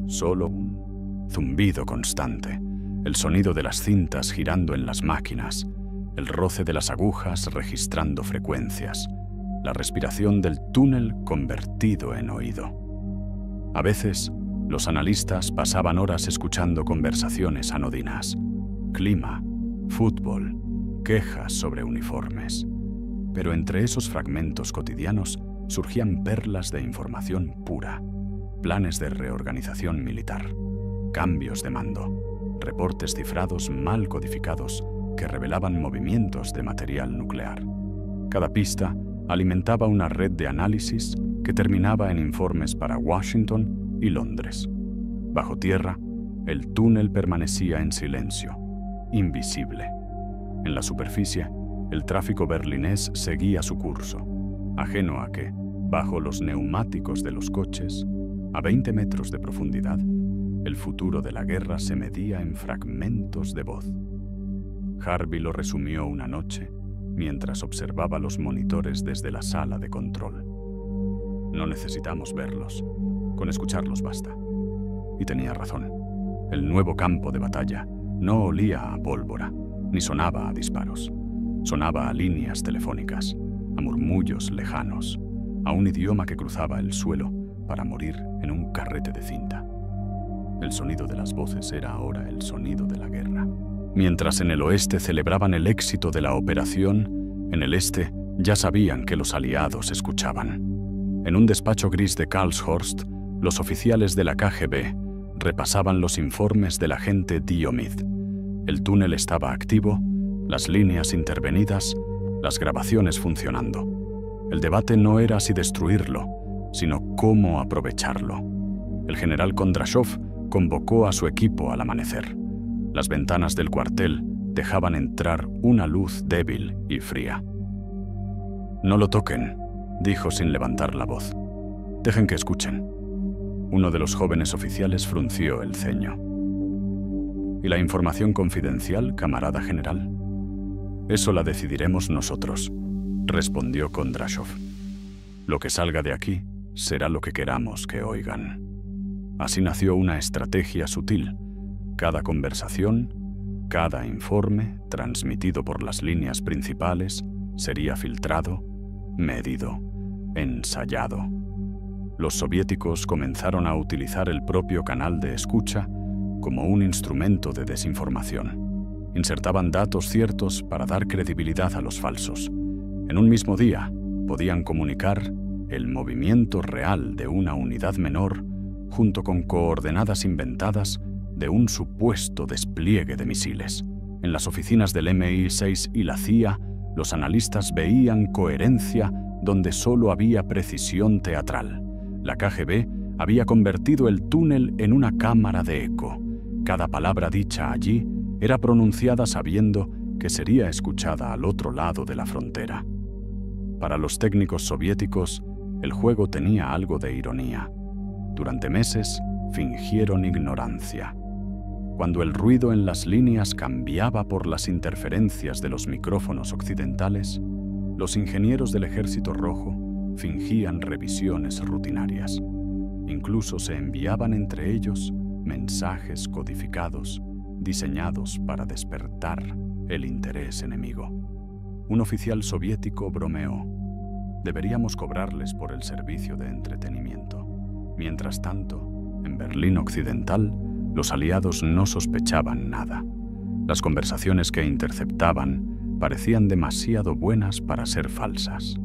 Solo un zumbido constante, el sonido de las cintas girando en las máquinas, el roce de las agujas registrando frecuencias, la respiración del túnel convertido en oído. A veces, los analistas pasaban horas escuchando conversaciones anodinas, clima, fútbol, quejas sobre uniformes. Pero entre esos fragmentos cotidianos surgían perlas de información pura, planes de reorganización militar, cambios de mando, reportes cifrados mal codificados que revelaban movimientos de material nuclear. Cada pista alimentaba una red de análisis que terminaba en informes para Washington y Londres. Bajo tierra, el túnel permanecía en silencio, invisible. En la superficie, el tráfico berlinés seguía su curso, ajeno a que, bajo los neumáticos de los coches, a 20 metros de profundidad, El futuro de la guerra se medía en fragmentos de voz. Harvey lo resumió una noche mientras observaba los monitores desde la sala de control. No necesitamos verlos, con escucharlos basta. Y tenía razón. El nuevo campo de batalla no olía a pólvora, ni sonaba a disparos. Sonaba a líneas telefónicas, a murmullos lejanos, a un idioma que cruzaba el suelo para morir en un carrete de cinta. El sonido de las voces era ahora el sonido de la guerra. Mientras en el oeste celebraban el éxito de la operación, en el este ya sabían que los aliados escuchaban. En un despacho gris de Karlshorst, los oficiales de la KGB repasaban los informes del agente Diomid. El túnel estaba activo, las líneas intervenidas, las grabaciones funcionando. El debate no era si destruirlo, sino cómo aprovecharlo. El general Kondrashov convocó a su equipo al amanecer. Las ventanas del cuartel dejaban entrar una luz débil y fría. «No lo toquen», dijo sin levantar la voz. «Dejen que escuchen». Uno de los jóvenes oficiales frunció el ceño. «¿Y la información confidencial, camarada general?» «Eso la decidiremos nosotros», respondió Kondrashov. «Lo que salga de aquí será lo que queramos que oigan». Así nació una estrategia sutil. Cada conversación, cada informe, transmitido por las líneas principales, sería filtrado, medido, ensayado. Los soviéticos comenzaron a utilizar el propio canal de escucha como un instrumento de desinformación. Insertaban datos ciertos para dar credibilidad a los falsos. En un mismo día, podían comunicar el movimiento real de una unidad menor junto con coordenadas inventadas de un supuesto despliegue de misiles. En las oficinas del MI6 y la CIA, los analistas veían coherencia donde solo había precisión teatral. La KGB había convertido el túnel en una cámara de eco. Cada palabra dicha allí era pronunciada sabiendo que sería escuchada al otro lado de la frontera. Para los técnicos soviéticos, el juego tenía algo de ironía. Durante meses, fingieron ignorancia. Cuando el ruido en las líneas cambiaba por las interferencias de los micrófonos occidentales, los ingenieros del Ejército Rojo fingían revisiones rutinarias. Incluso se enviaban entre ellos mensajes codificados, diseñados para despertar el interés enemigo. Un oficial soviético bromeó: «Deberíamos cobrarles por el servicio de entretenimiento». Mientras tanto, en Berlín Occidental, los aliados no sospechaban nada. Las conversaciones que interceptaban parecían demasiado buenas para ser falsas.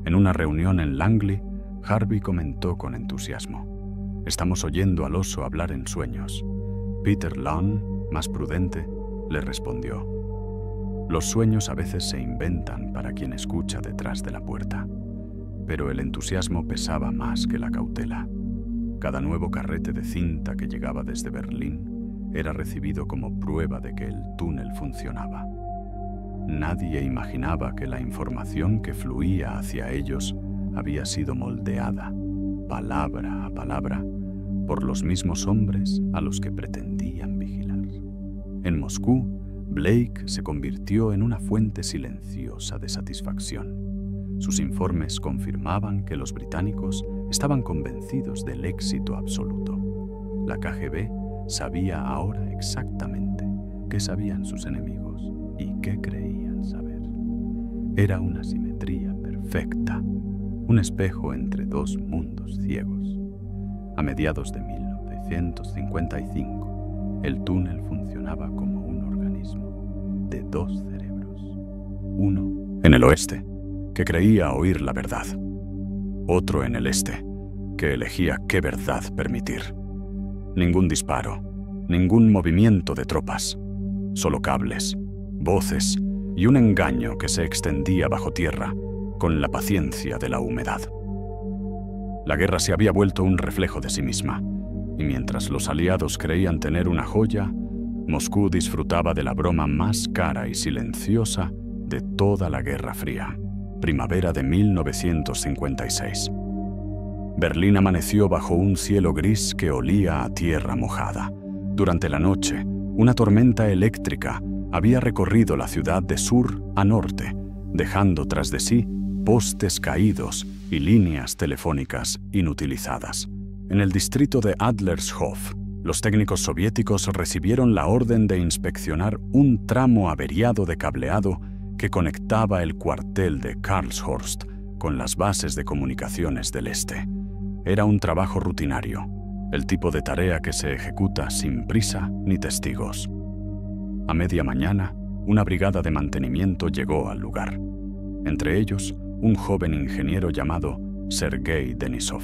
En una reunión en Langley, Harvey comentó con entusiasmo: «Estamos oyendo al oso hablar en sueños». Peter Lund, más prudente, le respondió: «Los sueños a veces se inventan para quien escucha detrás de la puerta». Pero el entusiasmo pesaba más que la cautela. Cada nuevo carrete de cinta que llegaba desde Berlín era recibido como prueba de que el túnel funcionaba. Nadie imaginaba que la información que fluía hacia ellos había sido moldeada, palabra a palabra, por los mismos hombres a los que pretendían vigilar. En Moscú, Blake se convirtió en una fuente silenciosa de satisfacción. Sus informes confirmaban que los británicos estaban convencidos del éxito absoluto. La KGB sabía ahora exactamente qué sabían sus enemigos y qué creían saber. Era una simetría perfecta, un espejo entre dos mundos ciegos. A mediados de 1955, el túnel funcionaba como un organismo de dos cerebros. Uno en el oeste, que creía oír la verdad. Otro en el este, que elegía qué verdad permitir. Ningún disparo, ningún movimiento de tropas, solo cables, voces y un engaño que se extendía bajo tierra con la paciencia de la humedad. La guerra se había vuelto un reflejo de sí misma, y mientras los aliados creían tener una joya, Moscú disfrutaba de la broma más cara y silenciosa de toda la Guerra Fría. Primavera de 1956. Berlín amaneció bajo un cielo gris que olía a tierra mojada. Durante la noche, una tormenta eléctrica había recorrido la ciudad de sur a norte, dejando tras de sí postes caídos y líneas telefónicas inutilizadas. En el distrito de Adlershof, los técnicos soviéticos recibieron la orden de inspeccionar un tramo averiado de cableado que conectaba el cuartel de Karlshorst con las bases de comunicaciones del este. Era un trabajo rutinario, el tipo de tarea que se ejecuta sin prisa ni testigos. A media mañana, una brigada de mantenimiento llegó al lugar. Entre ellos, un joven ingeniero llamado Sergei Denisov.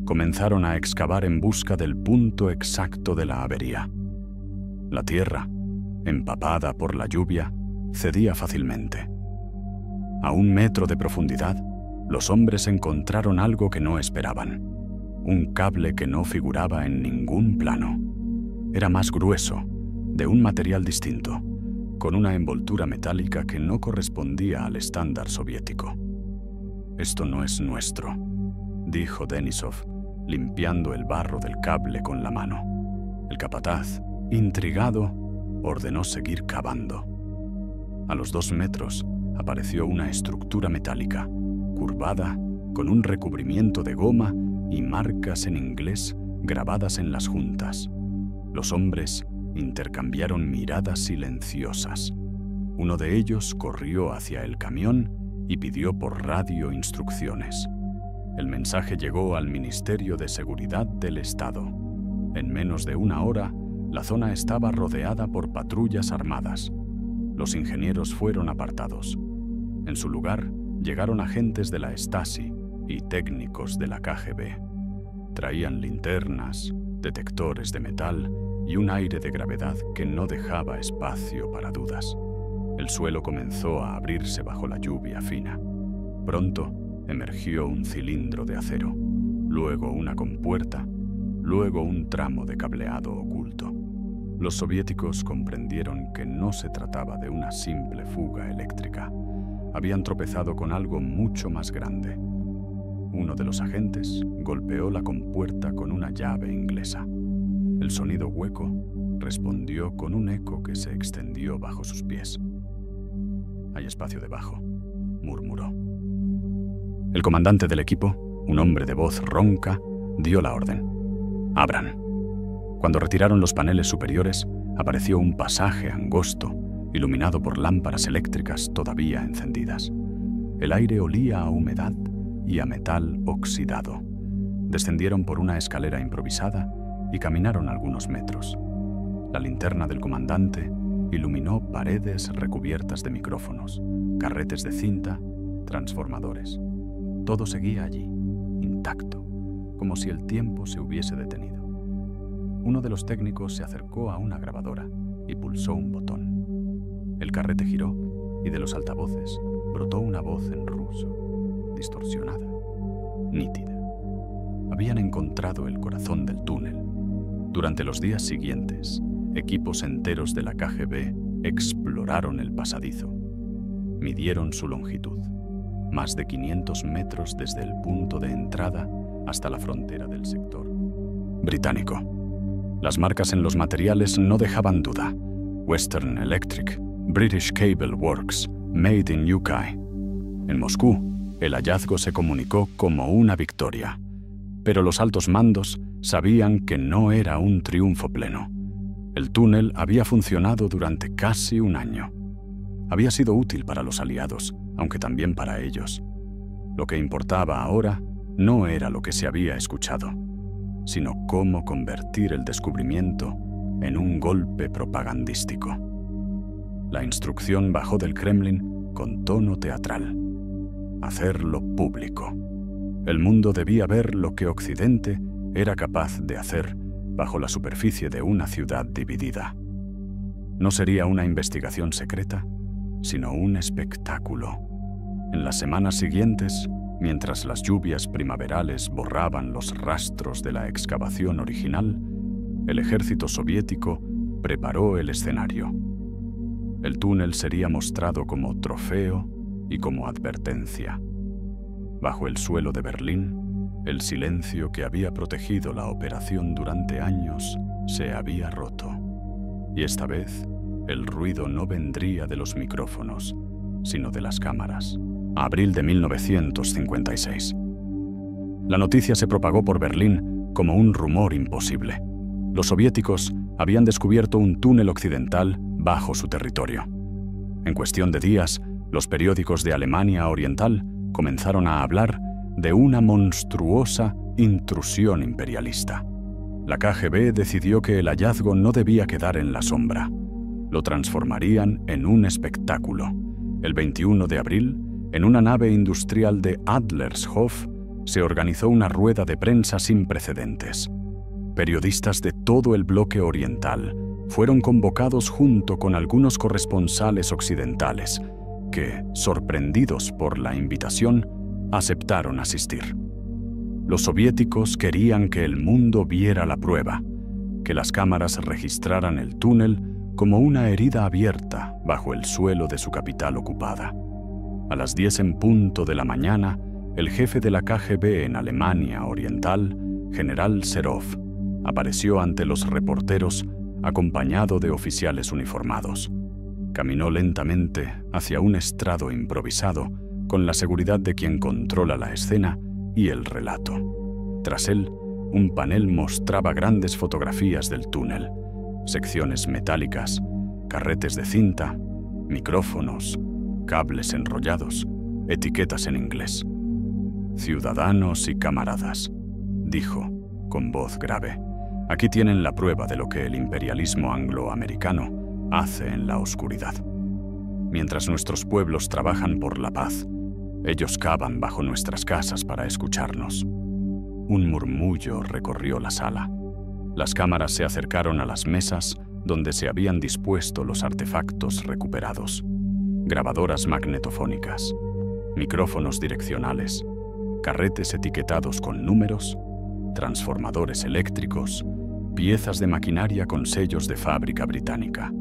Comenzaron a excavar en busca del punto exacto de la avería. La tierra, empapada por la lluvia, cedía fácilmente. A 1 metro de profundidad, los hombres encontraron algo que no esperaban. Un cable que no figuraba en ningún plano. Era más grueso, de un material distinto, con una envoltura metálica que no correspondía al estándar soviético. «Esto no es nuestro», dijo Denisov, limpiando el barro del cable con la mano. El capataz, intrigado, ordenó seguir cavando. A los 2 metros apareció una estructura metálica, curvada, con un recubrimiento de goma y marcas en inglés grabadas en las juntas. Los hombres intercambiaron miradas silenciosas. Uno de ellos corrió hacia el camión y pidió por radio instrucciones. El mensaje llegó al Ministerio de Seguridad del Estado. En menos de 1 hora, la zona estaba rodeada por patrullas armadas. Los ingenieros fueron apartados. En su lugar, llegaron agentes de la Stasi y técnicos de la KGB. Traían linternas, detectores de metal y un aire de gravedad que no dejaba espacio para dudas. El suelo comenzó a abrirse bajo la lluvia fina. Pronto emergió un cilindro de acero, luego una compuerta, luego un tramo de cableado oculto. Los soviéticos comprendieron que no se trataba de una simple fuga eléctrica. Habían tropezado con algo mucho más grande. Uno de los agentes golpeó la compuerta con una llave inglesa. El sonido hueco respondió con un eco que se extendió bajo sus pies. «Hay espacio debajo», murmuró. El comandante del equipo, un hombre de voz ronca, dio la orden. «Abran». Cuando retiraron los paneles superiores, apareció un pasaje angosto, iluminado por lámparas eléctricas todavía encendidas. El aire olía a humedad y a metal oxidado. Descendieron por una escalera improvisada y caminaron algunos metros. La linterna del comandante iluminó paredes recubiertas de micrófonos, carretes de cinta, transformadores. Todo seguía allí, intacto, como si el tiempo se hubiese detenido. Uno de los técnicos se acercó a una grabadora y pulsó un botón. El carrete giró y de los altavoces brotó una voz en ruso, distorsionada, nítida. Habían encontrado el corazón del túnel. Durante los días siguientes, equipos enteros de la KGB exploraron el pasadizo. Midieron su longitud, más de 500 metros desde el punto de entrada hasta la frontera del sector británico. Las marcas en los materiales no dejaban duda. Western Electric, British Cable Works, Made in UK. En Moscú, el hallazgo se comunicó como una victoria. Pero los altos mandos sabían que no era un triunfo pleno. El túnel había funcionado durante casi 1 año. Había sido útil para los aliados, aunque también para ellos. Lo que importaba ahora no era lo que se había escuchado, sino cómo convertir el descubrimiento en un golpe propagandístico. La instrucción bajó del Kremlin con tono teatral. Hacerlo público. El mundo debía ver lo que Occidente era capaz de hacer bajo la superficie de una ciudad dividida. No sería una investigación secreta, sino un espectáculo. En las semanas siguientes, mientras las lluvias primaverales borraban los rastros de la excavación original, el ejército soviético preparó el escenario. El túnel sería mostrado como trofeo y como advertencia. Bajo el suelo de Berlín, El silencio que había protegido la operación durante años se había roto. Y esta vez, el ruido no vendría de los micrófonos, sino de las cámaras. Abril de 1956. La noticia se propagó por Berlín como un rumor imposible. Los soviéticos habían descubierto un túnel occidental bajo su territorio. En cuestión de días, los periódicos de Alemania Oriental comenzaron a hablar de una monstruosa intrusión imperialista. La KGB decidió que el hallazgo no debía quedar en la sombra. Lo transformarían en un espectáculo. El 21 de abril, en una nave industrial de Adlershof, se organizó una rueda de prensa sin precedentes. Periodistas de todo el bloque oriental fueron convocados junto con algunos corresponsales occidentales que, sorprendidos por la invitación, aceptaron asistir. Los soviéticos querían que el mundo viera la prueba, que las cámaras registraran el túnel como una herida abierta bajo el suelo de su capital ocupada. A las 10 en punto de la mañana, el jefe de la KGB en Alemania Oriental, general Serov, apareció ante los reporteros acompañado de oficiales uniformados. Caminó lentamente hacia un estrado improvisado con la seguridad de quien controla la escena y el relato. Tras él, un panel mostraba grandes fotografías del túnel, secciones metálicas, carretes de cinta, micrófonos, cables enrollados, etiquetas en inglés. «Ciudadanos y camaradas», dijo, con voz grave, «aquí tienen la prueba de lo que el imperialismo angloamericano hace en la oscuridad. Mientras nuestros pueblos trabajan por la paz, ellos cavan bajo nuestras casas para escucharnos». Un murmullo recorrió la sala. Las cámaras se acercaron a las mesas donde se habían dispuesto los artefactos recuperados. Grabadoras magnetofónicas, micrófonos direccionales, carretes etiquetados con números, transformadores eléctricos, piezas de maquinaria con sellos de fábrica británica.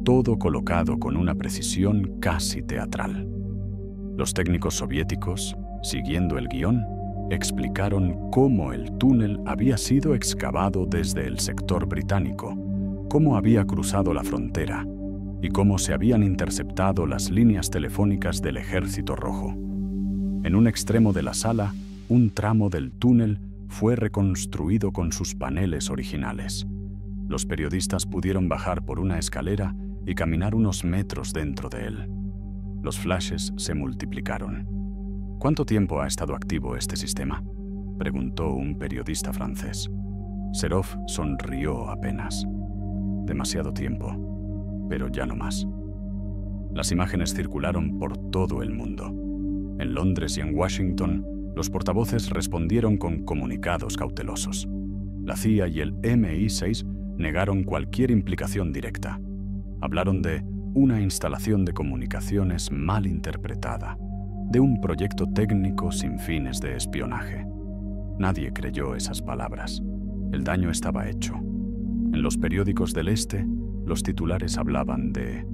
Todo colocado con una precisión casi teatral. Los técnicos soviéticos, siguiendo el guión, explicaron cómo el túnel había sido excavado desde el sector británico, cómo había cruzado la frontera y cómo se habían interceptado las líneas telefónicas del Ejército Rojo. En un extremo de la sala, un tramo del túnel fue reconstruido con sus paneles originales. Los periodistas pudieron bajar por una escalera y caminar unos metros dentro de él. Los flashes se multiplicaron. «¿Cuánto tiempo ha estado activo este sistema?», preguntó un periodista francés. Serov sonrió apenas. «Demasiado tiempo, pero ya no más». Las imágenes circularon por todo el mundo. En Londres y en Washington, los portavoces respondieron con comunicados cautelosos. La CIA y el MI6 negaron cualquier implicación directa. Hablaron de una instalación de comunicaciones mal interpretada, de un proyecto técnico sin fines de espionaje. Nadie creyó esas palabras. El daño estaba hecho. En los periódicos del Este, los titulares hablaban de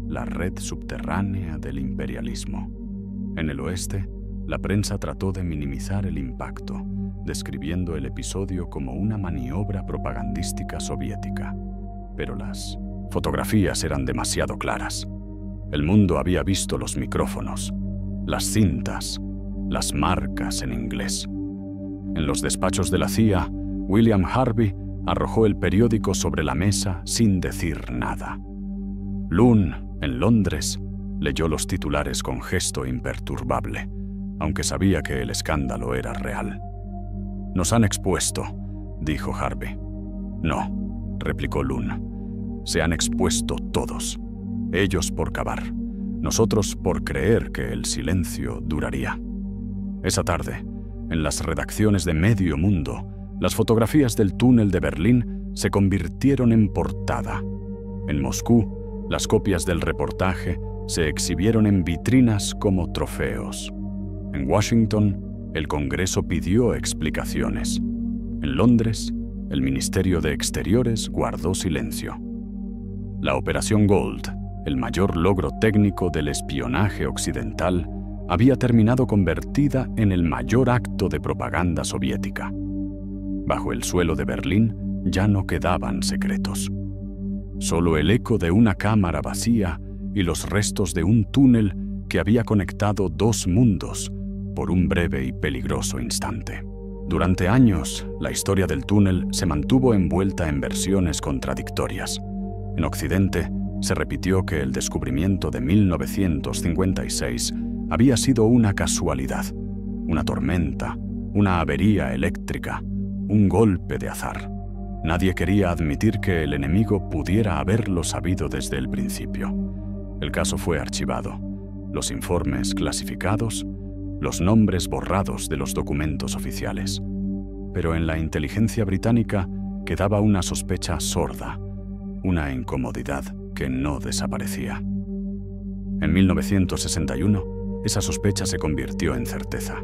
la red subterránea del imperialismo. En el Oeste, la prensa trató de minimizar el impacto, describiendo el episodio como una maniobra propagandística soviética. Pero las fotografías eran demasiado claras. El mundo había visto los micrófonos, las cintas, las marcas en inglés. En los despachos de la CIA, William Harvey arrojó el periódico sobre la mesa sin decir nada. Loon, en Londres, leyó los titulares con gesto imperturbable, aunque sabía que el escándalo era real. «Nos han expuesto», dijo Harvey. «No», replicó Loon. «Se han expuesto todos. Ellos por cavar. Nosotros por creer que el silencio duraría». Esa tarde, en las redacciones de medio mundo, las fotografías del túnel de Berlín se convirtieron en portada. En Moscú, las copias del reportaje se exhibieron en vitrinas como trofeos. En Washington, el Congreso pidió explicaciones. En Londres, el Ministerio de Exteriores guardó silencio. La Operación Gold, el mayor logro técnico del espionaje occidental, había terminado convertida en el mayor acto de propaganda soviética. Bajo el suelo de Berlín ya no quedaban secretos. Solo el eco de una cámara vacía y los restos de un túnel que había conectado dos mundos por un breve y peligroso instante. Durante años, la historia del túnel se mantuvo envuelta en versiones contradictorias. En Occidente, se repitió que el descubrimiento de 1956 había sido una casualidad, una tormenta, una avería eléctrica, un golpe de azar. Nadie quería admitir que el enemigo pudiera haberlo sabido desde el principio. El caso fue archivado, los informes clasificados, los nombres borrados de los documentos oficiales. Pero en la inteligencia británica quedaba una sospecha sorda, una incomodidad que no desaparecía. En 1961, esa sospecha se convirtió en certeza.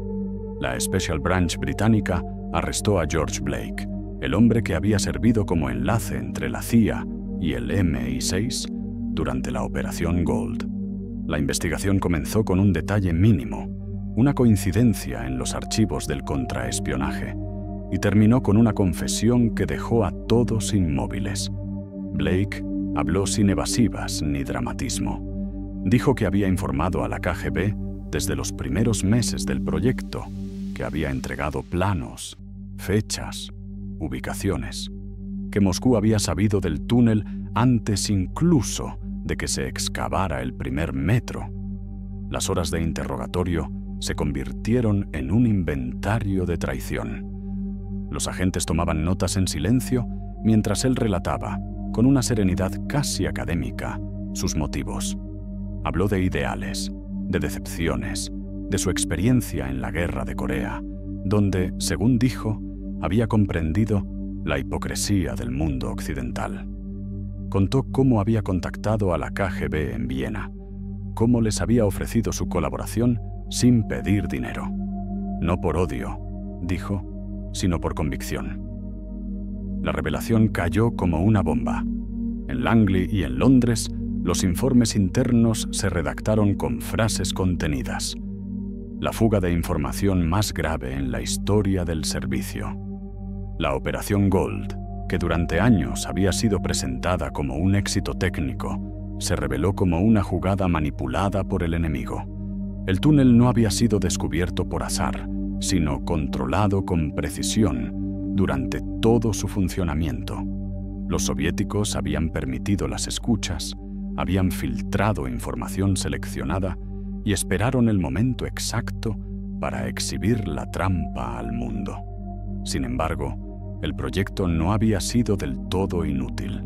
La Special Branch británica arrestó a George Blake, el hombre que había servido como enlace entre la CIA y el MI6 durante la Operación Gold. La investigación comenzó con un detalle mínimo, una coincidencia en los archivos del contraespionaje, y terminó con una confesión que dejó a todos inmóviles. Blake habló sin evasivas ni dramatismo. Dijo que había informado a la KGB desde los primeros meses del proyecto, que había entregado planos, fechas, ubicaciones, que Moscú había sabido del túnel antes incluso de que se excavara el primer metro. Las horas de interrogatorio se convirtieron en un inventario de traición. Los agentes tomaban notas en silencio mientras él relataba, con una serenidad casi académica, sus motivos. Habló de ideales, de decepciones, de su experiencia en la guerra de Corea, donde, según dijo, había comprendido la hipocresía del mundo occidental. Contó cómo había contactado a la KGB en Viena, cómo les había ofrecido su colaboración sin pedir dinero. No por odio, dijo, sino por convicción. La revelación cayó como una bomba. En Langley y en Londres, los informes internos se redactaron con frases contenidas. La fuga de información más grave en la historia del servicio. La Operación Gold, que durante años había sido presentada como un éxito técnico, se reveló como una jugada manipulada por el enemigo. El túnel no había sido descubierto por azar, sino controlado con precisión durante todo su funcionamiento. Los soviéticos habían permitido las escuchas, habían filtrado información seleccionada y esperaron el momento exacto para exhibir la trampa al mundo. Sin embargo, el proyecto no había sido del todo inútil.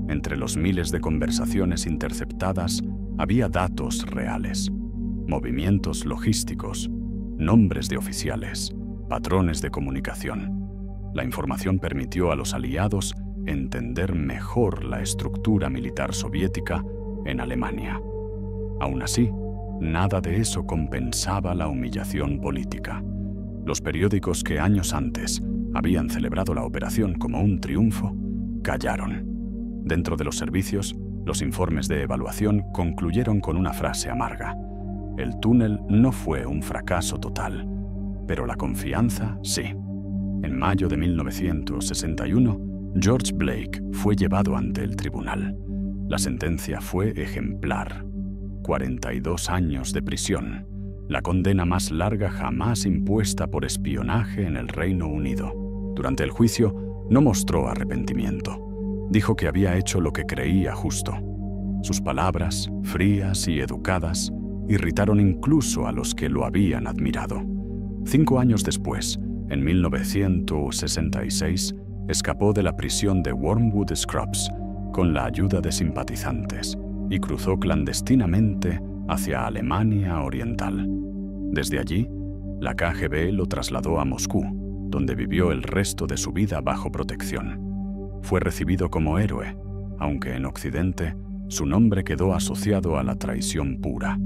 Entre los miles de conversaciones interceptadas había datos reales, movimientos logísticos, nombres de oficiales, patrones de comunicación. La información permitió a los aliados entender mejor la estructura militar soviética en Alemania. Aún así, nada de eso compensaba la humillación política. Los periódicos que años antes habían celebrado la operación como un triunfo, callaron. Dentro de los servicios, los informes de evaluación concluyeron con una frase amarga. El túnel no fue un fracaso total, pero la confianza sí. En mayo de 1961, George Blake fue llevado ante el tribunal. La sentencia fue ejemplar. 42 años de prisión, la condena más larga jamás impuesta por espionaje en el Reino Unido. Durante el juicio, no mostró arrepentimiento. Dijo que había hecho lo que creía justo. Sus palabras, frías y educadas, irritaron incluso a los que lo habían admirado. 5 años después, en 1966, escapó de la prisión de Wormwood Scrubs con la ayuda de simpatizantes y cruzó clandestinamente hacia Alemania Oriental. Desde allí, la KGB lo trasladó a Moscú, donde vivió el resto de su vida bajo protección. Fue recibido como héroe, aunque en Occidente su nombre quedó asociado a la traición pura.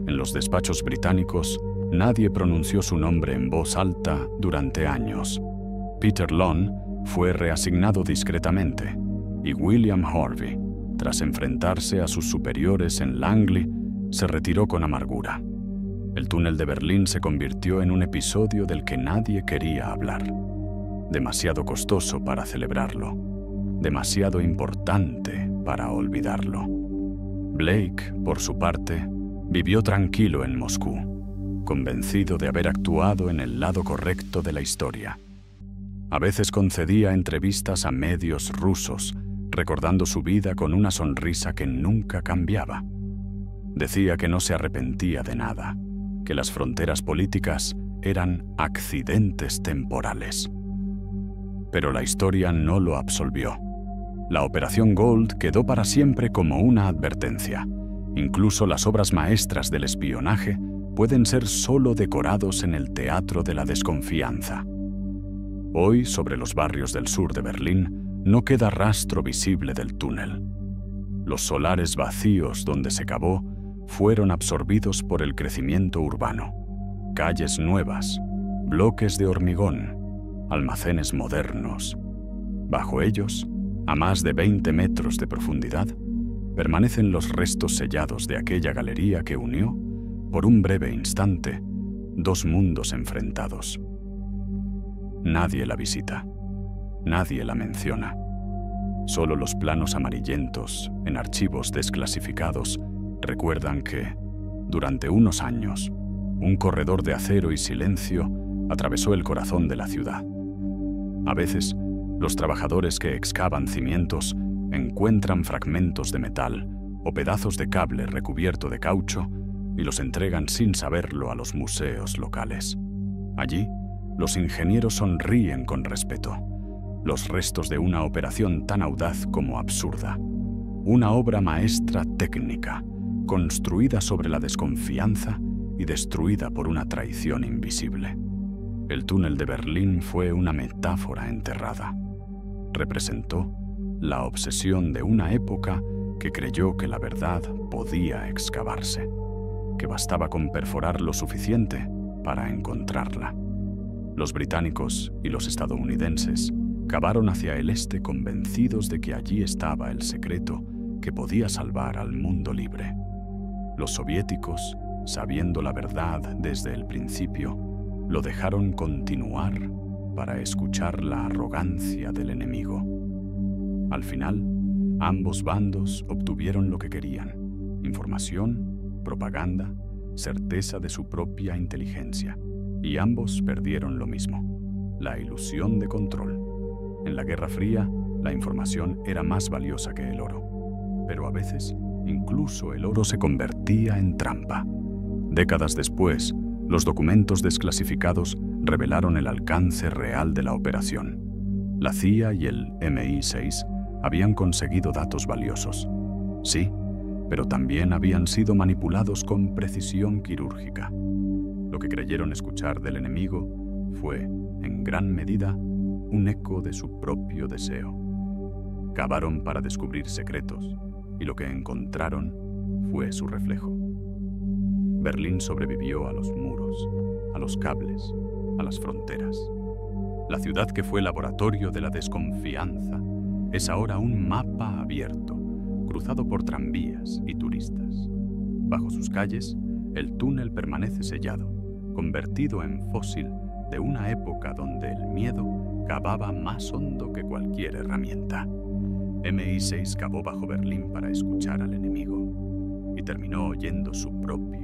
En los despachos británicos, nadie pronunció su nombre en voz alta durante años. Peter Long fue reasignado discretamente, y William Harvey, tras enfrentarse a sus superiores en Langley, se retiró con amargura. El túnel de Berlín se convirtió en un episodio del que nadie quería hablar. Demasiado costoso para celebrarlo. Demasiado importante para olvidarlo. Blake, por su parte, vivió tranquilo en Moscú, convencido de haber actuado en el lado correcto de la historia. A veces concedía entrevistas a medios rusos, recordando su vida con una sonrisa que nunca cambiaba. Decía que no se arrepentía de nada, que las fronteras políticas eran accidentes temporales. Pero la historia no lo absolvió. La Operación Gold quedó para siempre como una advertencia. Incluso las obras maestras del espionaje pueden ser solo decorados en el teatro de la desconfianza. Hoy, sobre los barrios del sur de Berlín, no queda rastro visible del túnel. Los solares vacíos donde se cavó fueron absorbidos por el crecimiento urbano. Calles nuevas, bloques de hormigón, almacenes modernos. Bajo ellos, a más de 20 metros de profundidad, permanecen los restos sellados de aquella galería que unió, por un breve instante, dos mundos enfrentados. Nadie la visita, nadie la menciona. Solo los planos amarillentos, en archivos desclasificados, recuerdan que, durante unos años, un corredor de acero y silencio atravesó el corazón de la ciudad. A veces, los trabajadores que excavan cimientos encuentran fragmentos de metal o pedazos de cable recubierto de caucho y los entregan sin saberlo a los museos locales. Allí, los ingenieros sonríen con respeto. Los restos de una operación tan audaz como absurda. Una obra maestra técnica, construida sobre la desconfianza y destruida por una traición invisible. El túnel de Berlín fue una metáfora enterrada. Representó la obsesión de una época que creyó que la verdad podía excavarse, que bastaba con perforar lo suficiente para encontrarla. Los británicos y los estadounidenses cavaron hacia el este convencidos de que allí estaba el secreto que podía salvar al mundo libre. Los soviéticos, sabiendo la verdad desde el principio, lo dejaron continuar para escuchar la arrogancia del enemigo. Al final, ambos bandos obtuvieron lo que querían: información, propaganda, certeza de su propia inteligencia. Y ambos perdieron lo mismo: la ilusión de control. En la Guerra Fría, la información era más valiosa que el oro. Pero a veces, incluso el oro se convertía en trampa. Décadas después, los documentos desclasificados revelaron el alcance real de la operación. La CIA y el MI6 habían conseguido datos valiosos. Sí, pero también habían sido manipulados con precisión quirúrgica. Lo que creyeron escuchar del enemigo fue, en gran medida, un eco de su propio deseo. Cavaron para descubrir secretos, y lo que encontraron fue su reflejo. Berlín sobrevivió a los muros, a los cables, a las fronteras. La ciudad que fue laboratorio de la desconfianza es ahora un mapa abierto, cruzado por tranvías y turistas. Bajo sus calles, el túnel permanece sellado, convertido en fósil de una época donde el miedo cavaba más hondo que cualquier herramienta. MI6 cavó bajo Berlín para escuchar al enemigo y terminó oyendo su propio